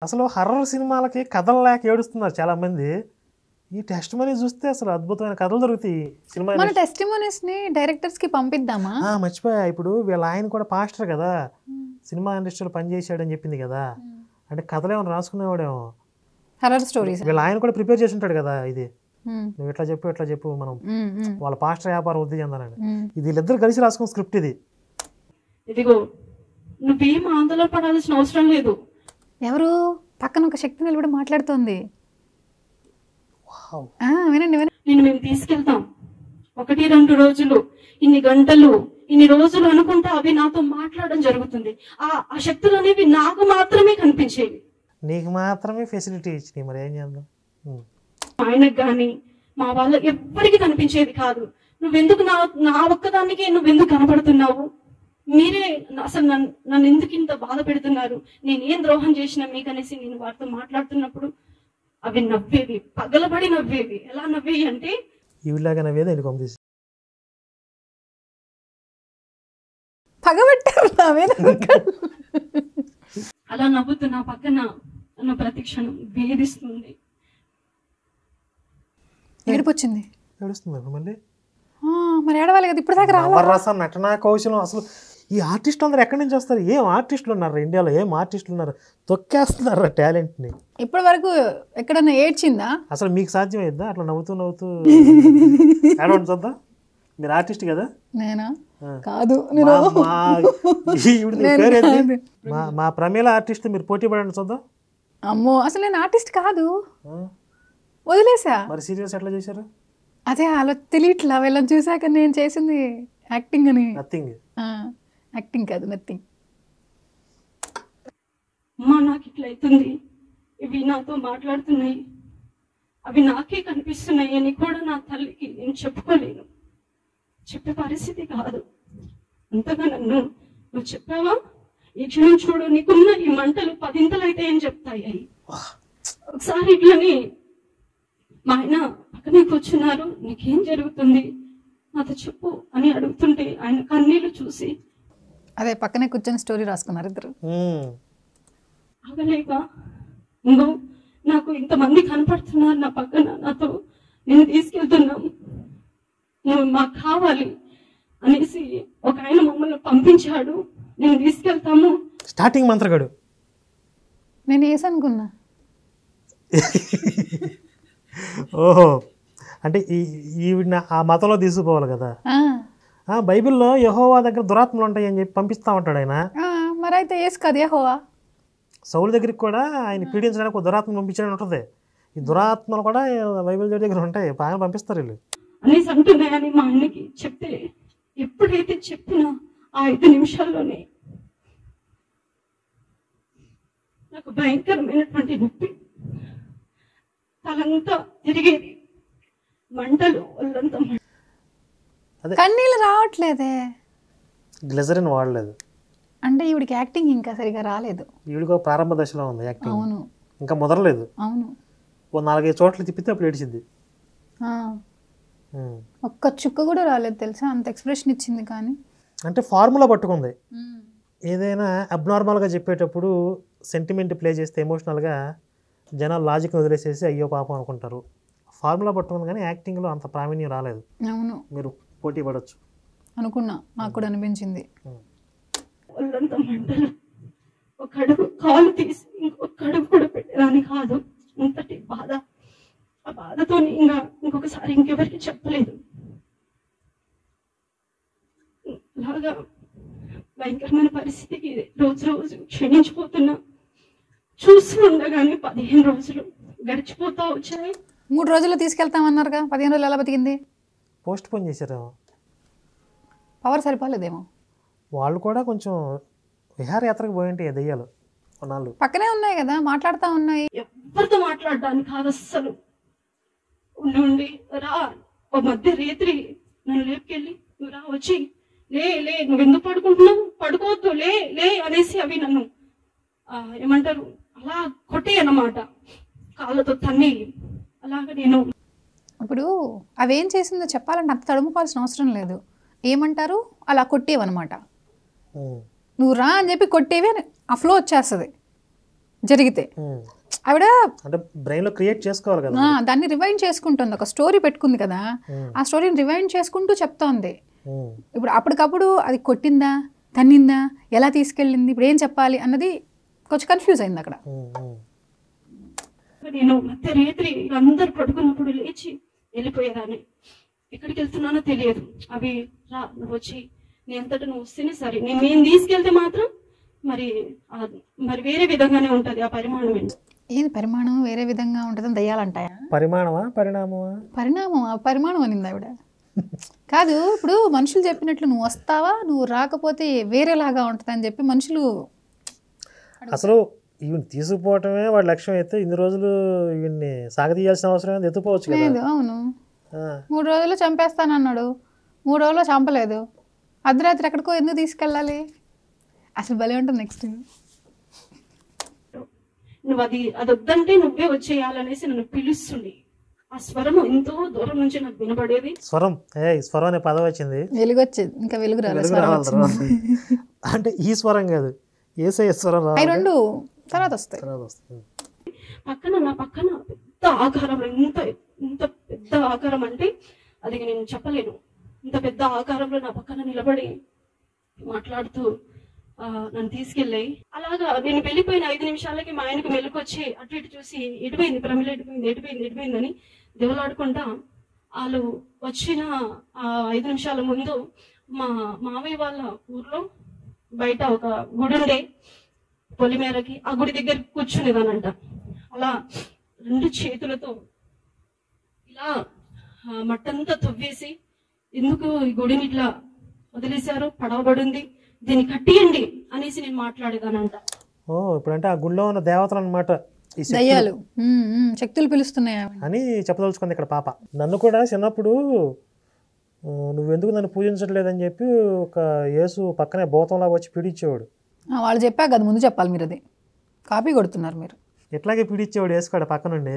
అసలు హర్రర్ సినిమాలకి కథలు లేక ఏడుస్తున్నారు చాలా మంది. ఈ టెస్ట్ మనీ చూస్తే అసలు అద్భుతమైన కథలు దొరుకుతాయి సినిమా. మన టెస్టిమోనీస్ ని డైరెక్టర్స్ కి పంపిద్దామా? మర్చిపోయా, ఇప్పుడు వీళ్ళ ఆయన కూడా పాస్టర్ కదా, సినిమా ఇండస్ట్రీలో పనిచేసాడని చెప్పింది కదా. అంటే కథలు ఏమైనా రాసుకునేవాడేమో, హర్రర్ స్టోరీస్. వీళ్ళ ఆయన కూడా ప్రిపేర్ చేసి ఉంటాడు కదా. ఇది నువ్వు ఇట్లా చెప్పు మనం వాళ్ళ పాస్టర్ వ్యాపారం వద్దు చెందాలని. ఇది వీళ్ళిద్దరు కలిసి రాసుకున్న స్క్రిప్ట్ ఇది. ఇదిగో నువ్వేం ఆందోళన పడాల్సిన అవసరం లేదు. ఎవరు పక్కన ఒక శక్తి నిలబడి మాట్లాడుతోంది. వినండి వినండి. నేను మేము తీసుకెళ్తాం 1-2 రోజులు, ఇన్ని గంటలు, ఇన్ని రోజులు అనుకుంటా అవి నాతో మాట్లాడడం జరుగుతుంది. ఆ శక్తులు అనేవి నాకు మాత్రమే కనిపించేవి. నీకు మాత్రమే ఫెసిలిటీ ఇచ్చినాయి, మరి ఏం చేద్దాం. ఆయనకు గాని మా వాళ్ళ ఎవ్వరికి కనిపించేది కాదు. నువ్వెందుకు నా ఒక్కదానికి నువ్వెందుకు కనబడుతున్నావు? మీరే అసలు నన్ను ఎందుకు ఇంత బాధ పెడుతున్నారు? నేనేం ద్రోహం చేసినా మీకనేసి నేను వారితో మాట్లాడుతున్నప్పుడు అవి నవ్వేవి, పగలబడి నవ్వేవి. ఎలా నవ్వేవి అంటే ఇవిలాగా నవ్వేది ఆయన పంపిస్తుంది. పగబెట్టారు అలా నవ్వుతూ నా పక్కన నన్ను ప్రతి క్షణం వేధిస్తుంది. ఏడిపొచ్చింది, ఏడుస్తుంది మళ్ళీ. మరి ఏడవాలి కదా, ఇప్పుడు దాకా నవరసం, నటనా కౌశలం. అసలు ఈ ఆర్టిస్టులు అందరూ ఎక్కడి నుంచి వస్తారు? ఏం ఆర్టిస్టులు ఉన్నారు ఇండియాలో, ఏం ఆర్టిస్టులు ఉన్నారు, తొక్కేస్తున్నారు టాలెంట్ని. ఇప్పటి వరకు ఎక్కడన్నా ఏడ్చిందా? అసలు మీకు సాధ్యమైద్దా అట్లా నవ్వుతూ ఏడవండి చూద్దాం. మీరు ఆర్టిస్ట్ కదా? నేనా? కాదు. మా ప్రమేల ఆర్టిస్ట్, మీరు పోటీ పడండి చూద్దాం. అమ్మో, అసలు నేను ఆర్టిస్ట్ కాదు, వదిలేసా. మరి సీరియల్స్ ఎట్లా చేశారు? అదే అలా తెలియట్లా వీళ్ళని చూసాక నేను చేసింది యాక్టింగ్ అని. నథింగ్. యాక్టింగ్ కాదు, నథింగ్. అమ్మా నాకు ఇట్లా అవుతుంది, ఇవి నాతో మాట్లాడుతున్నాయి, అవి నాకే కనిపిస్తున్నాయి అని కూడా నా తల్లికి నేను చెప్పుకోలేను, చెప్పే పరిస్థితి కాదు. అంతగా నువ్వు చెప్పావా, ఈ క్షణం చూడు నీకున్న ఈ మంటలు 10 అయితే అని చెప్తాయి అవి. ఒకసారి ఇట్లని మా ఆయన పక్కనే కూర్చున్నారు, నీకేం జరుగుతుంది నాతో చెప్పు అని అడుగుతుంటే ఆయన కన్నీళ్లు చూసి అదే పక్కనే కూర్చొని స్టోరీ రాసుకున్నారు ఇద్దరు. ఆగలేక ఇంకో నాకు ఇంతమంది కనపడుతున్నారు నా పక్కన, నాతో నేను తీసుకెళ్తున్నాం, నువ్వు మాకు కావాలి అనేసి ఒక ఆయన మమ్మల్ని పంపించాడు. నేను తీసుకెళ్తాము. స్టార్టింగ్ మంత్రగాడు నేను వేసనుకున్నా. ఓహో, అంటే ఈవిడ ఆ మతంలో తీసుకుపోవాలి కదా. బైబిల్లో యెహోవా దగ్గర దురాత్మలు ఉంటాయి అని చెప్పి పంపిస్తా ఉంటాడు ఆయన. మరి అయితే వేసు కదా యెహోవా. సౌలు దగ్గరికి కూడా ఆయన పీడించడానికి ఒక దురాత్మ పంపించడానికి ఉంటుంది. ఈ దురాత్మలు కూడా బైబిల్ దగ్గర ఉంటాయి, బాగా పంపిస్తారు వీళ్ళు అనేసి అంటున్నాయని మా ఆయనకి చెప్తే, ఎప్పుడైతే చెప్పినా ఆ 5 నిమిషాల్లోనే నాకు భయంకరమైనటువంటి నొప్పి, తలంతా తిరిగేది, మంటలు, ఒళ్ళంతా. కన్నీళ్ళు రావట్లేదే, గ్లిజరిన్ వాడలేదు అంటే ఈవిడికి యాక్టింగ్ ఇంకా సరిగా రాలేదు. ఈవిడికి ప్రారంభ దశలో ఉంది యాక్టింగ్. అవును, ఇంకా ముదరలేదు. అవును, ఓ 4-5 చోట్ల తిప్పితే అప్పుడు ఏడిచింది. ఒక్క చుక్క కూడా రాలేదు తెలుసా, అంత ఎక్స్ప్రెషన్ ఇచ్చింది. కానీ అంటే ఫార్ములా పట్టుకుంది. ఏదైనా అబ్నార్మల్గా చెప్పేటప్పుడు సెంటిమెంట్ ప్లే చేస్తే ఎమోషనల్గా జనాలు లాజిక్ని వదిలేసేసి అయ్యో పాపం అనుకుంటారు. ఫార్ములా పట్టుకుంది కానీ యాక్టింగ్లో అంత ప్రావీణ్యం రాలేదు. అవును, మీరు పోటీ పడవచ్చు అనుకున్నా, నాకు కూడా అనిపించింది. ఒళ్ళంతా మంటలు, ఒక అడుగు కాలు తీసి ఇంకొక అడుగు కూడా పెట్టేదాన్ని కాదు, అంతటి బాధ. ఆ బాధతో ఇంకొకసారి ఇంకెవరికి చెప్పలేదు. అలాగా భయంకరమైన పరిస్థితికి రోజు రోజు క్షీణించిపోతున్నా. చూస్తూ ఉండగానే 15 రోజులు గడిచిపోతా వచ్చాయి. 3 రోజుల్లో తీసుకెళ్తామన్నారుగా, 15 రోజులు ఎలా బతికింది? పోస్ట్ పోన్ చేశారేమో, పవర్ సరిపోలేదేమో. వాళ్ళు కూడా కొంచెం విహారయాత్రకు పోయింటాయి దెయ్యాలు కొన్నాళ్ళు. పక్కనే ఉన్నాయి కదా, మాట్లాడుతూ ఉన్నాయి. ఎవరితో మాట్లాడడానికి కాదు అస్సలు. ఉండి రా, ఓ మధ్య రేత్రి నన్ను లేపుకెళ్ళి నువ్వు రా వచ్చి లే లే నువ్వు ఎందుకు పడుకుంటున్నావు, పడుకోవద్దు లే లే అనేసి అవి నన్ను ఏమంటారు అలా కొట్టే అన్నమాట, కాళ్ళతో తన్ని. అలాగా నేను ఇప్పుడు అవేం చేసిందో చెప్పాలంటే అంత తడుముకోవాల్సిన అవసరం లేదు. ఏమంటారు, అలా కొట్టేవన్నమాట. నువ్వు రా అని చెప్పి కొట్టేవి ఆ ఫ్లో వచ్చేస్తుంది జరిగితే. ఆవిడ అంటే బ్రెయిన్లో క్రియేట్ చేసుకోవాలి కదా, దాన్ని రివైండ్ చేసుకుంటుంది. ఒక స్టోరీ పెట్టుకుంది కదా, ఆ స్టోరీని రివైండ్ చేసుకుంటూ చెప్తోంది. ఇప్పుడు అప్పటికప్పుడు అది కొట్టిందా, తన్నిందా, ఎలా తీసుకెళ్ళింది, ఇప్పుడు ఏం చెప్పాలి అన్నది కొంచెం కన్ఫ్యూజ్ అయింది అక్కడ. నేను మధ్య రేత్రి అందరు పడుకున్నప్పుడు లేచి వెళ్ళిపోయేదాన్ని. ఎక్కడికి వెళ్తున్నానో తెలియదు. అవి రా నువ్వు వచ్చి నీ అంతటా నువ్వు వస్తేనే సరే, నేను తీసుకెళ్తే మాత్రం మరి వేరే విధంగానే ఉంటది ఆ పరిమాణం. ఏది పరిమాణం వేరే విధంగా ఉంటుందని దయ్యాలంటాయా? పరిమాణమా పరిణామమా? పరిణామం, ఆ పరిమాణం అనింది ఆవిడ. కాదు, ఇప్పుడు మనుషులు చెప్పినట్లు నువ్వు వస్తావా, నువ్వు రాకపోతే వేరేలాగా ఉంటుంది అని చెప్పి మనుషులు అసలు ఈవెన్ తీసుకుపోవటమే వాడి లక్ష్యం అయితే ఇన్ని రోజులు ఈవెన్ని సాగదీయాల్సిన అవసరం ఎత్తుకోవచ్చు లేదు. అవును, 3 రోజుల్లో చంపేస్తానన్నాడు, 3 రోజుల్లో చంపలేదు. అర్ధరాత్రి ఎక్కడికో ఎందుకు తీసుకెళ్ళాలి? అసలు భలే ఉంటుంది. నెక్స్ట్ నువ్వు అది వద్దంటే నువ్వే వచ్చేయాలనేసి నన్ను పిలుస్తుంది. ఆ స్వరం ఎంతో దూరం నుంచి నాకు వినబడేది. స్వరం స్వరం అనే పదం వచ్చింది, వెలుగు వచ్చేది, ఇంకా వెలుగు రావాలి. అంటే ఈ స్వరం కాదు, ఏసయ్య స్వరం అవి రెండు తర్వాత వస్తాయి. పక్కన నా పక్కన పెద్ద ఆకారం, ఎంత ఎంత పెద్ద ఆకారం అంటే అది నేను చెప్పలేను. ఇంత పెద్ద ఆకారంలో నా పక్కన నిలబడి మాట్లాడుతూ నన్ను తీసుకెళ్ళాయి. అలాగా నేను వెళ్ళిపోయిన 5 నిమిషాలకి మా ఆయనకు మెలుకొచ్చి అటు ఇటు చూసి ఎటుపోయింది ప్రమిళ, ఎటుపోయింది అని దేవులాడుకుంటా వాళ్ళు వచ్చిన 5 నిమిషాల ముందు మా మావయ్య వాళ్ళ ఊర్లో బయట ఒక గుడి ఉండే, పొలిమేరకి ఆ గుడి దగ్గర కూర్చునేదానంట. అలా 2 చేతులతో ఇలా మట్టంతా తవ్వేసి, ఎందుకు ఈ గుడిని ఇట్లా వదిలేశారు, పడవబడింది, దీన్ని కట్టియండి అనేసి నేను మాట్లాడేదానంట. ఇప్పుడంటే ఆ గుళ్ళో ఉన్న దేవతలు అనమాట, దయ్యాలు, శక్తులు పిలుస్తున్నాయి అని చెప్పదలుచుకుంది ఇక్కడ పాప. నన్ను కూడా చిన్నప్పుడు నువ్వెందుకు నన్ను పూజించట్లేదని చెప్పి ఒక యేసు పక్కనే భూతంలాగా వచ్చి పీడించేవాడు. వాళ్ళు చెప్పాక కదా ముందు చెప్పాలి, మీరు అది కాపీ కొడుతున్నారు మీరు. ఎట్లాగే పీడించేవాడు వేసుకోడు పక్క నుండి.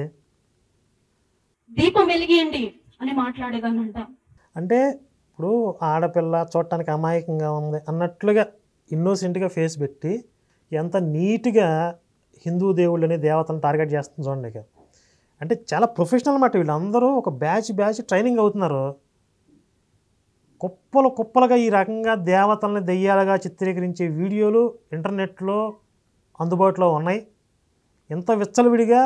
దీపం వెలిగియండి అని మాట్లాడేదానంట. అంటే ఇప్పుడు ఆడపిల్ల చూడటానికి అమాయకంగా ఉంది అన్నట్లుగా ఇన్నోసెంట్గా ఫేస్ పెట్టి ఎంత నీట్గా హిందూ దేవుళ్ళని దేవతలను టార్గెట్ చేస్తుంది చూడండి. అంటే చాలా ప్రొఫెషనల్ అన్నమాట. వీళ్ళందరూ ఒక బ్యాచ్ ట్రైనింగ్ అవుతున్నారు. కుప్పలుగా ఈ రకంగా దేవతల్ని దెయ్యాలుగా చిత్రీకరించే వీడియోలు ఇంటర్నెట్లో అందుబాటులో ఉన్నాయి. ఎంత విచ్చలవిడిగా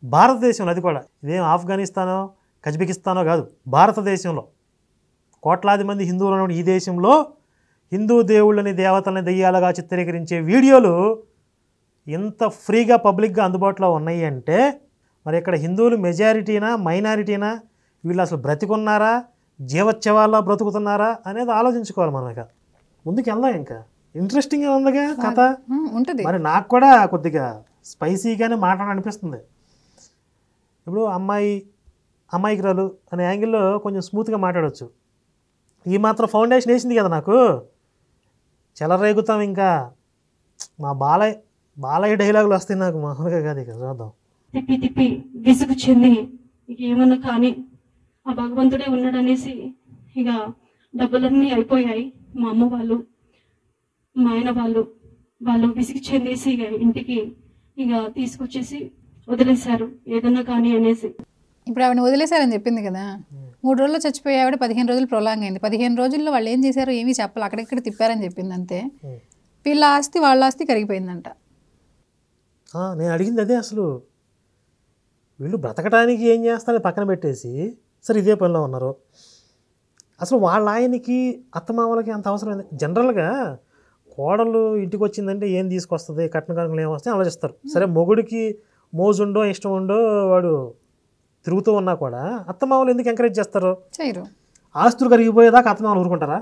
భారతదేశంలో, అది కూడా ఇదేం ఆఫ్ఘనిస్తానో కజబికిస్తానో కాదు, భారతదేశంలో కోట్లాది మంది హిందువులు ఉన్న ఈ దేశంలో హిందూ దేవుళ్ళని దేవతల్ని దెయ్యాలుగా చిత్రీకరించే వీడియోలు ఇంత ఫ్రీగా పబ్లిక్గా అందుబాటులో ఉన్నాయి అంటే మరి ఇక్కడ హిందువులు మెజారిటీనా మైనారిటీనా, వీళ్ళు అసలు బ్రతికున్నారా, జీవోత్సవాల్లో బ్రతుకుతున్నారా అనేది ఆలోచించుకోవాలి మనం. ఇక ముందుకు వెళ్దాం, ఇంకా ఇంట్రెస్టింగ్గా ఉందిగా కథ ఉంటుంది. మరి నాకు కూడా కొద్దిగా స్పైసీగానే మాట్లాడాలనిపిస్తుంది. ఇప్పుడు అమ్మాయికిరాలు అనే యాంగిల్లో కొంచెం స్మూత్గా మాట్లాడవచ్చు. ఈ మాత్రం ఫౌండేషన్ వేసింది కదా నాకు, చెలరేగుతాం. ఇంకా మా బాలయ్య డైలాగులు వస్తాయి నాకు మామూలుగా కాదు. ఇక చూద్దాం. తిప్పి విసుగు చెంది ఇక ఏమన్నా కానీ ఆ భగవంతుడే ఉన్నాడనేసి ఇక డబ్బులన్నీ అయిపోయాయి. మా అమ్మ వాళ్ళు, మా ఆయన వాళ్ళు విసిగి చెందేసి ఇక ఇంటికి ఇక తీసుకొచ్చేసి వదిలేశారు, ఏదన్నా కానీ అనేసి. ఇప్పుడు ఆవిడ వదిలేశారని చెప్పింది కదా, 3 రోజుల్లో చచ్చిపోయి ఆవిడ 15 రోజులు ప్రొలాంగ్ అయింది. 15 రోజుల్లో వాళ్ళు ఏం చేశారో ఏమీ చెప్పాలి, అక్కడెక్కడ తిప్పారని చెప్పింది అంతే. వీళ్ళ ఆస్తి వాళ్ళ ఆస్తి కరిగిపోయిందంట. నేను అడిగింది అదే. అసలు వీళ్ళు బ్రతకడానికి ఏం చేస్తారని పక్కన పెట్టేసి సరే ఇదే పనిలో ఉన్నారు. అసలు వాళ్ళ ఆయనకి అత్తమామలకి అంత అవసరం ఏంది? జనరల్గా కోడలు ఇంటికి వచ్చిందంటే ఏం తీసుకొస్తుంది, కట్న కానుకలు ఏం వస్తాయి ఆలోచిస్తారు. సరే మొగుడికి మోజుండో ఇష్టం ఉండో వాడు తిరుగుతూ ఉన్నా కూడా అత్తమామలు ఎందుకు ఎంకరేజ్ చేస్తారు? చేయరు. ఆస్తులు కరిగిపోయేదాకా అత్తమామలు ఊరుకుంటారా?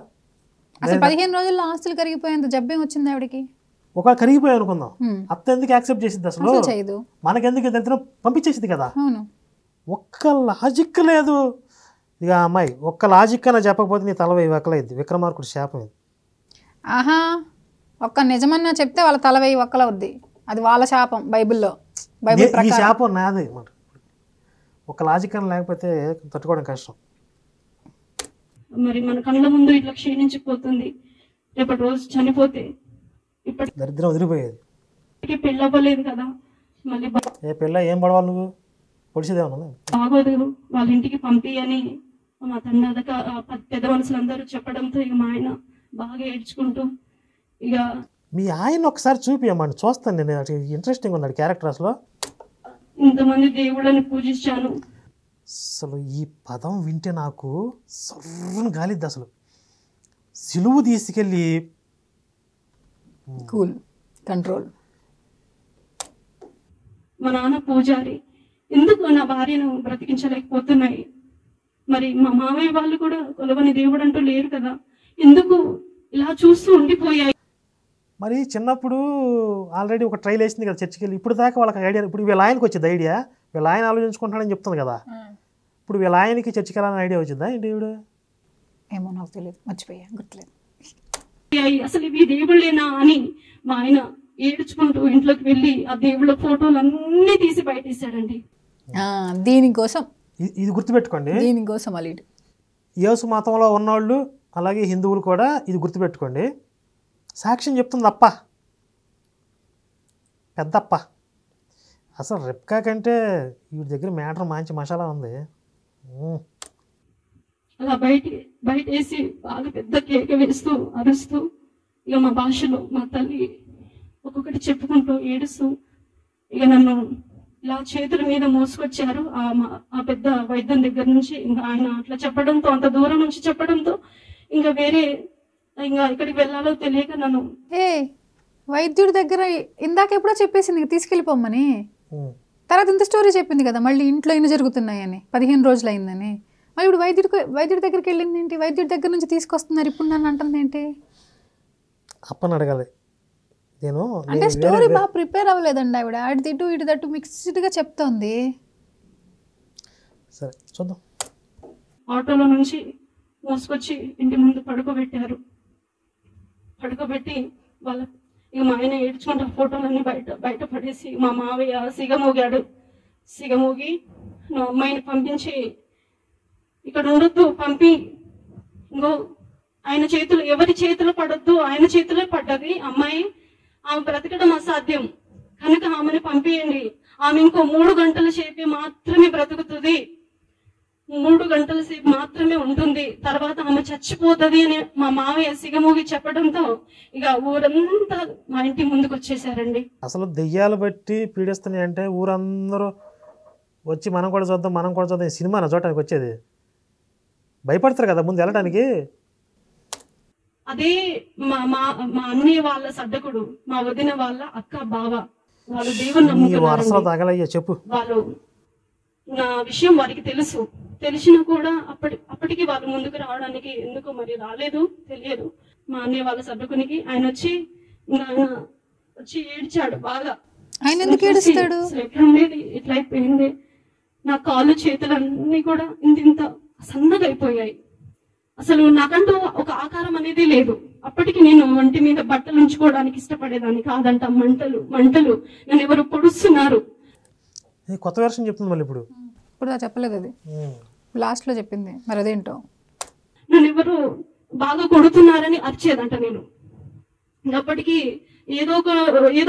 అసలు 15 రోజుల్లో ఆస్తులు కరిగిపోయేంత జబ్బేం వచ్చింది ఆవిడకి? ఒకవేళ కరిగిపోయాయి అనుకుందాం, అత్త ఎందుకు యాక్సెప్ట్ చేసిద్ది? అసలు చేయదు. మనకెందుకు ఇదంతా పంపించేసింది కదా. అవును. ఒక్క లాజిక్ లేదు. ఇక అమ్మాయి ఒక్క లాజిక్ అన్నా చెప్పకపోతే నీ తల వెక్కలైద్ది. విక్రమార్కుడు శాపం ఇది. ఆహా, ఒక్క నిజమన్నా చెప్తే వాళ్ళ తల వెయ్యి ఒక్కలవుద్ది. అది వాళ్ళ శాపం. బైబిల్లో బైబిల్ ఈ ప్రకారం శాపం నాదే అన్నమాట. ఒక లాజిక్ అని లేకపోతే తట్టుకోవడం కష్టం. మరి మన కళ్ళ ముందు ఇట్లా క్షీణించిపోతుంది. రేపటి రోజు చనిపోతే ఇప్పటికీ దరిద్రం వదిలిపోయేది. పెళ్ళి అవ్వలేదు కదా, మళ్ళీ ఏ పిల్ల ఏం పడవాలి నువ్వు? పొడిచేదేమన్నా? బాగోదు వాళ్ళ ఇంటికి పంపియని మా తండ్రి పెద్ద మనుషులందరూ చెప్పడంతో ఇక మా ఆయన బాగా ఏడ్చుకుంటూ ఇక మీ ఆయన ఒకసారి చూపియమ్మని చూస్తాను నేను. ఇంట్రెస్టింగ్ ఉన్నాడు క్యారెక్టర్. అసలు ఇంతమంది దేవుళ్ళని పూజించాను. అసలు ఈ పదం వింటే నాకు సర్రును గాలిద్ది. అసలు సిలువు తీసుకెళ్ళి కూల్ కంట్రోల్. మా నాన్న పూజారి, ఎందుకు నా భార్యను బ్రతికించలేకపోతున్నాయి? మరి మా మామయ్య వాళ్ళు కూడా కొలవని దేవుడు అంటూ లేరు కదా, ఎందుకు ఇలా చూస్తూ ఉండిపోయాయి? మరి చిన్నప్పుడు ఆల్రెడీ ఒక ట్రైల్ వేసింది కదా చర్చికి వెళ్ళి. ఇప్పుడు దాకా వాళ్ళకి ఐడియా, ఇప్పుడు వీళ్ళ ఆయనకి వచ్చింది ఐడియా, వీళ్ళ ఆయన ఆలోచించుకుంటున్నాడని చెప్తుంది కదా. ఇప్పుడు వీళ్ళ ఆయనకి చర్చికి వెళ్ళాలని ఐడియా వచ్చిందా ఏంటి? దేవుడు ఏమో నాకు తెలియదు, మర్చిపోయా, గుర్తులేదు. అసలు ఇవి దేవుళ్ళేనా అని మా ఆయన ఏడ్చుకుంటూ ఇంట్లోకి వెళ్ళి ఆ దేవుళ్ళ ఫోటోలు అన్నీ తీసి బయటేశాడండి. దీనికోసం ఇది గుర్తుపెట్టుకోండి. దీనికోసం అలీడు యేసు మతంలో ఉన్నవాళ్ళు అలాగే హిందువులు కూడా ఇది గుర్తుపెట్టుకోండి. సాక్ష్యం చెప్తుంది అప్ప, పెద్దప్ప. అసలు రెప్కా కంటే వీడి దగ్గర మ్యాటర్ మంచి మసాలా ఉంది. అలా బయటేసి బాగా పెద్ద కేక వేస్తూ అరుస్తూ ఇక మా భాషలో మా తల్లి ఒక్కొక్కటి చెప్పుకుంటూ ఏడుస్తూ ఇక నన్ను ఇలా చేతుల మీద మోసుకొచ్చారు ఆ పెద్ద వైద్యం దగ్గర నుంచి. ఇంకా ఆయన అట్లా చెప్పడంతో, అంత దూరం నుంచి చెప్పడంతో ఇంకా వేరే ఇంకా ఎక్కడికి వెళ్ళాలో తెలియక నన్ను వైద్యుడి దగ్గర ఇందాక ఎప్పుడో చెప్పేసింది తీసుకెళ్ళిపోమ్మని. తర్వాత ఇంత స్టోరీ చెప్పింది కదా మళ్ళీ ఇంట్లో ఇన్ని జరుగుతున్నాయని, 15 రోజులు అయిందని. మళ్ళీ ఇప్పుడు వైద్యుడి దగ్గరికి వెళ్ళింది ఏంటి? వైద్యుడి దగ్గర నుంచి తీసుకొస్తున్నారు ఇప్పుడు నన్ను అంటుంది ఏంటి? అప్పని అడగాలి నేను. అంటే స్టోరీ బాగా ప్రిపేర్ అవ్వలేదండి ఆవిడ. అటు ఇటు ఇటు దట్టు మిక్స్డ్గా చెప్తోంది. సరే చూద్దాం. ఆటోలో నుంచి మోసుకొచ్చి ఇంటి ముందు పడుకోబెట్టారు. పడుకోబెట్టి వాళ్ళ ఇక మా ఆయన ఏడ్చుకుంటే ఫోటోలన్నీ బయట పడేసి మా మావయ్య సిగమోగాడు. సిగమోగి నా అమ్మాయిని పంపించి ఇక్కడ ఉండొద్దు, పంపి ఇంకో ఆయన చేతులు, ఎవరి చేతులు పడొద్దు, ఆయన చేతులే పడ్డది అమ్మాయి, ఆమె బ్రతకడం అసాధ్యం కనుక ఆమెను పంపియండి, ఆమె ఇంకో 3 గంటల సేపు మాత్రమే బ్రతుకుతుంది, 3 గంటల సేపు మాత్రమే ఉంటుంది, తర్వాత ఆమె చచ్చిపోతుంది అని మా మావయ్య సిగమూగి చెప్పడంతో ఇక ఊరంతా మా ఇంటి ముందుకు వచ్చేసారండి. అసలు దెయ్యాలు బట్టి పీడిస్తున్నాయి అంటే ఊరందరూ వచ్చి మనం కూడా చూద్దాం సినిమా చూడటానికి వచ్చేది. భయపడతారు కదా ముందు వెళ్ళడానికి. అదే మా అన్నయ్య వాళ్ళ సడ్డకుడు, మా వదిన వాళ్ళ అక్క బావ, వాళ్ళు దేవుని నమ్ముకున్నారు. చెప్పు. వాళ్ళు నా విషయం వారికి తెలిసినా కూడా అప్పటికి వాళ్ళు ముందుకు రావడానికి ఎందుకో మరి రాలేదు, తెలియదు. మా అన్నయ్య వాళ్ళ సడ్డకునికి ఆయన వచ్చి ఏడ్చాడు బాగా. ఆయన ఎందుకు ఏడుస్తాడు? ఎట్లా ఉండేది, ఇట్లా అయిపోయింది, నా కాళ్ళు చేతులన్నీ కూడా ఇంత సన్నగా అయిపోయాయి, అసలు నాకంటూ ఒక ఆకారం అనేది లేదు. అప్పటికి నేను ఒంటి మీద బట్టలు ఉంచుకోవడానికి ఇష్టపడేదాన్ని కాదంట. మంటలు నన్ను ఎవరు పొడుస్తున్నారు. కొత్త వెర్షన్ చెప్తుంది మళ్ళీ ఇప్పుడు చెప్పలేదు, అది లాస్ట్ లో చెప్పింది. మరి అదేంటో నన్ను ఎవరు బాగా కొడుతున్నారని అరిచేదంట. నేను అప్పటికి ఏదో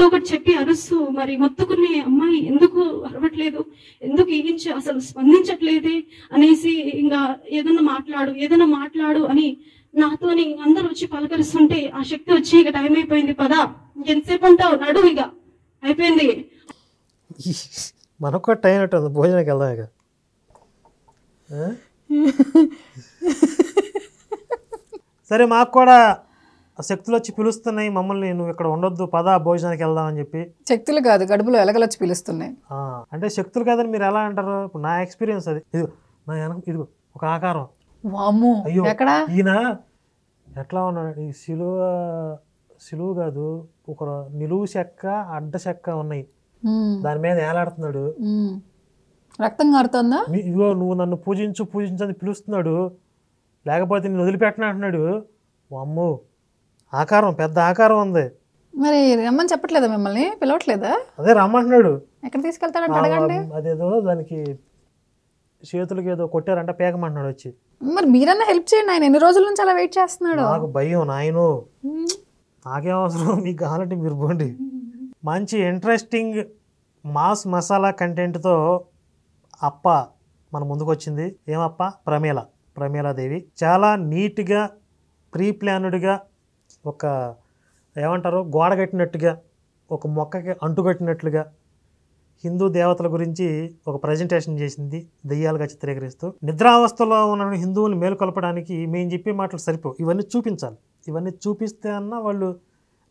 ఒకటి చెప్పి అరుస్తూ మరి మొత్తుకుని అమ్మాయి ఎందుకు అరవట్లేదు, ఎందుకు అసలు స్పందించట్లేదే అనేసి ఇంకా ఏదైనా మాట్లాడు అని నాతోని అందరు వచ్చి పలకరిస్తుంటే ఆ శక్తి వచ్చి ఇక టైం అయిపోయింది పదా, ఎంతసేపు అంటావు, నడు ఇక అయిపోయింది. మనకు టైం ఉంటుంది, భోజనానికి వెళ్దాం ఇక. సరే మాకు కూడా శక్తులు వచ్చి పిలుస్తున్నాయి మమ్మల్ని, నువ్వు ఇక్కడ ఉండొద్దు పదా భోజనానికి వెళ్దాం అని చెప్పి. శక్తులు కాదు, గడుపులో ఎలగలొచ్చి పిలుస్తున్నాయి. అంటే శక్తులు కాదని మీరు ఎలా అంటారు? ఇప్పుడు నా ఎక్స్పీరియన్స్ అది. నా వెనక ఇదిగో ఒక ఆకారం. వామ్మో, అయ్యో ఎక్కడ ఈయన ఎట్లా ఉన్నాడు? ఈ సిలువ కాదు, ఒక నిలువు చెక్క అడ్డ చెక్క ఉన్నాయి, దాని మీద ఏలాడుతున్నాడు. రక్తం కారుతోందా? ఇదిగో నువ్వు నన్ను పూజించు అని పిలుస్తున్నాడు, లేకపోతే నేను వదిలిపెట్టను అంటున్నాడు. అమ్మో, ఆకారం, పెద్ద ఆకారం ఉంది. మరి రమ్మని చెప్పట్లేదా మిమ్మల్ని? పిలవట్లేదా? అదే రమ్మంటున్నాడు. ఎక్కడ తీసుకెళ్తాడంటే అడగండి. అదేదో దానికి చేతులకి ఏదో కొట్టారంట, పేకమంటున్నాడు వచ్చి. మరి మీరన్నా హెల్ప్ చేయండి, ఆయన ఎన్ని రోజుల నుంచి అలా వెయిట్ చేస్తున్నాడు. నాకు భయం నాయను, నాకేం అవసరం, మీకు కావాలంటే మీరు పోండి. మంచి ఇంట్రెస్టింగ్ మాస్ మసాలా కంటెంట్తో అప్ప మన ముందుకు వచ్చింది. ఏమప్ప? ప్రమీలాదేవి. చాలా నీట్గా ప్రీ ప్లాన్డ్గా, ఒక ఏమంటారు గోడ కట్టినట్టుగా, ఒక మొక్కకి అంటుకట్టినట్లుగా హిందూ దేవతల గురించి ఒక ప్రజెంటేషన్ చేసింది, దెయ్యాలుగా చిత్రీకరిస్తూ. నిద్రావస్థలో ఉన్న హిందువులు మేలుకొల్పడానికి మేము చెప్పే మాటలు సరిపోవు, ఇవన్నీ చూపించాలి. ఇవన్నీ చూపిస్తే అన్న వాళ్ళు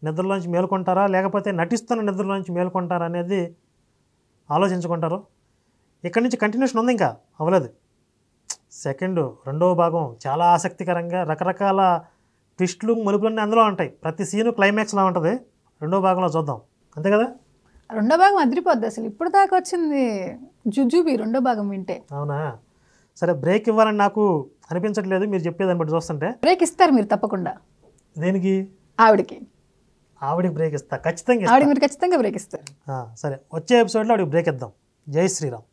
నిద్రలోంచి మేలుకుంటారా, లేకపోతే నటిస్తున్న నిద్రలోంచి మేలుకుంటారా అనేది ఆలోచించుకుంటారు. ఇక్కడి నుంచి కంటిన్యూషన్ ఉంది, ఇంకా అవ్వలేదు. రెండవ భాగం చాలా ఆసక్తికరంగా, రకరకాల ట్విస్టులు మలుపులన్నీ అందులో ఉంటాయి. ప్రతి సీను క్లైమాక్స్లా ఉంటుంది. రెండవ భాగంలో చూద్దాం, అంతే కదా? రెండో భాగం అదిరిపోద్ది అసలు. ఇప్పుడు దాకా వచ్చింది జుజుబి రెండో భాగం వింటే. అవునా? సరే, బ్రేక్ ఇవ్వాలని నాకు అనిపించట్లేదు మీరు చెప్పేదాన్ని బట్టి చూస్తుంటే. బ్రేక్ ఇస్తారు మీరు తప్పకుండా. దేనికి? ఆవిడికి బ్రేక్ ఇస్తా, ఖచ్చితంగా. ఆవిడకి మీరు ఖచ్చితంగా బ్రేక్ ఇస్తారు. సరే, వచ్చే ఎపిసోడ్లో ఆవిడకి బ్రేక్ ఇద్దాం. జై శ్రీరామ్.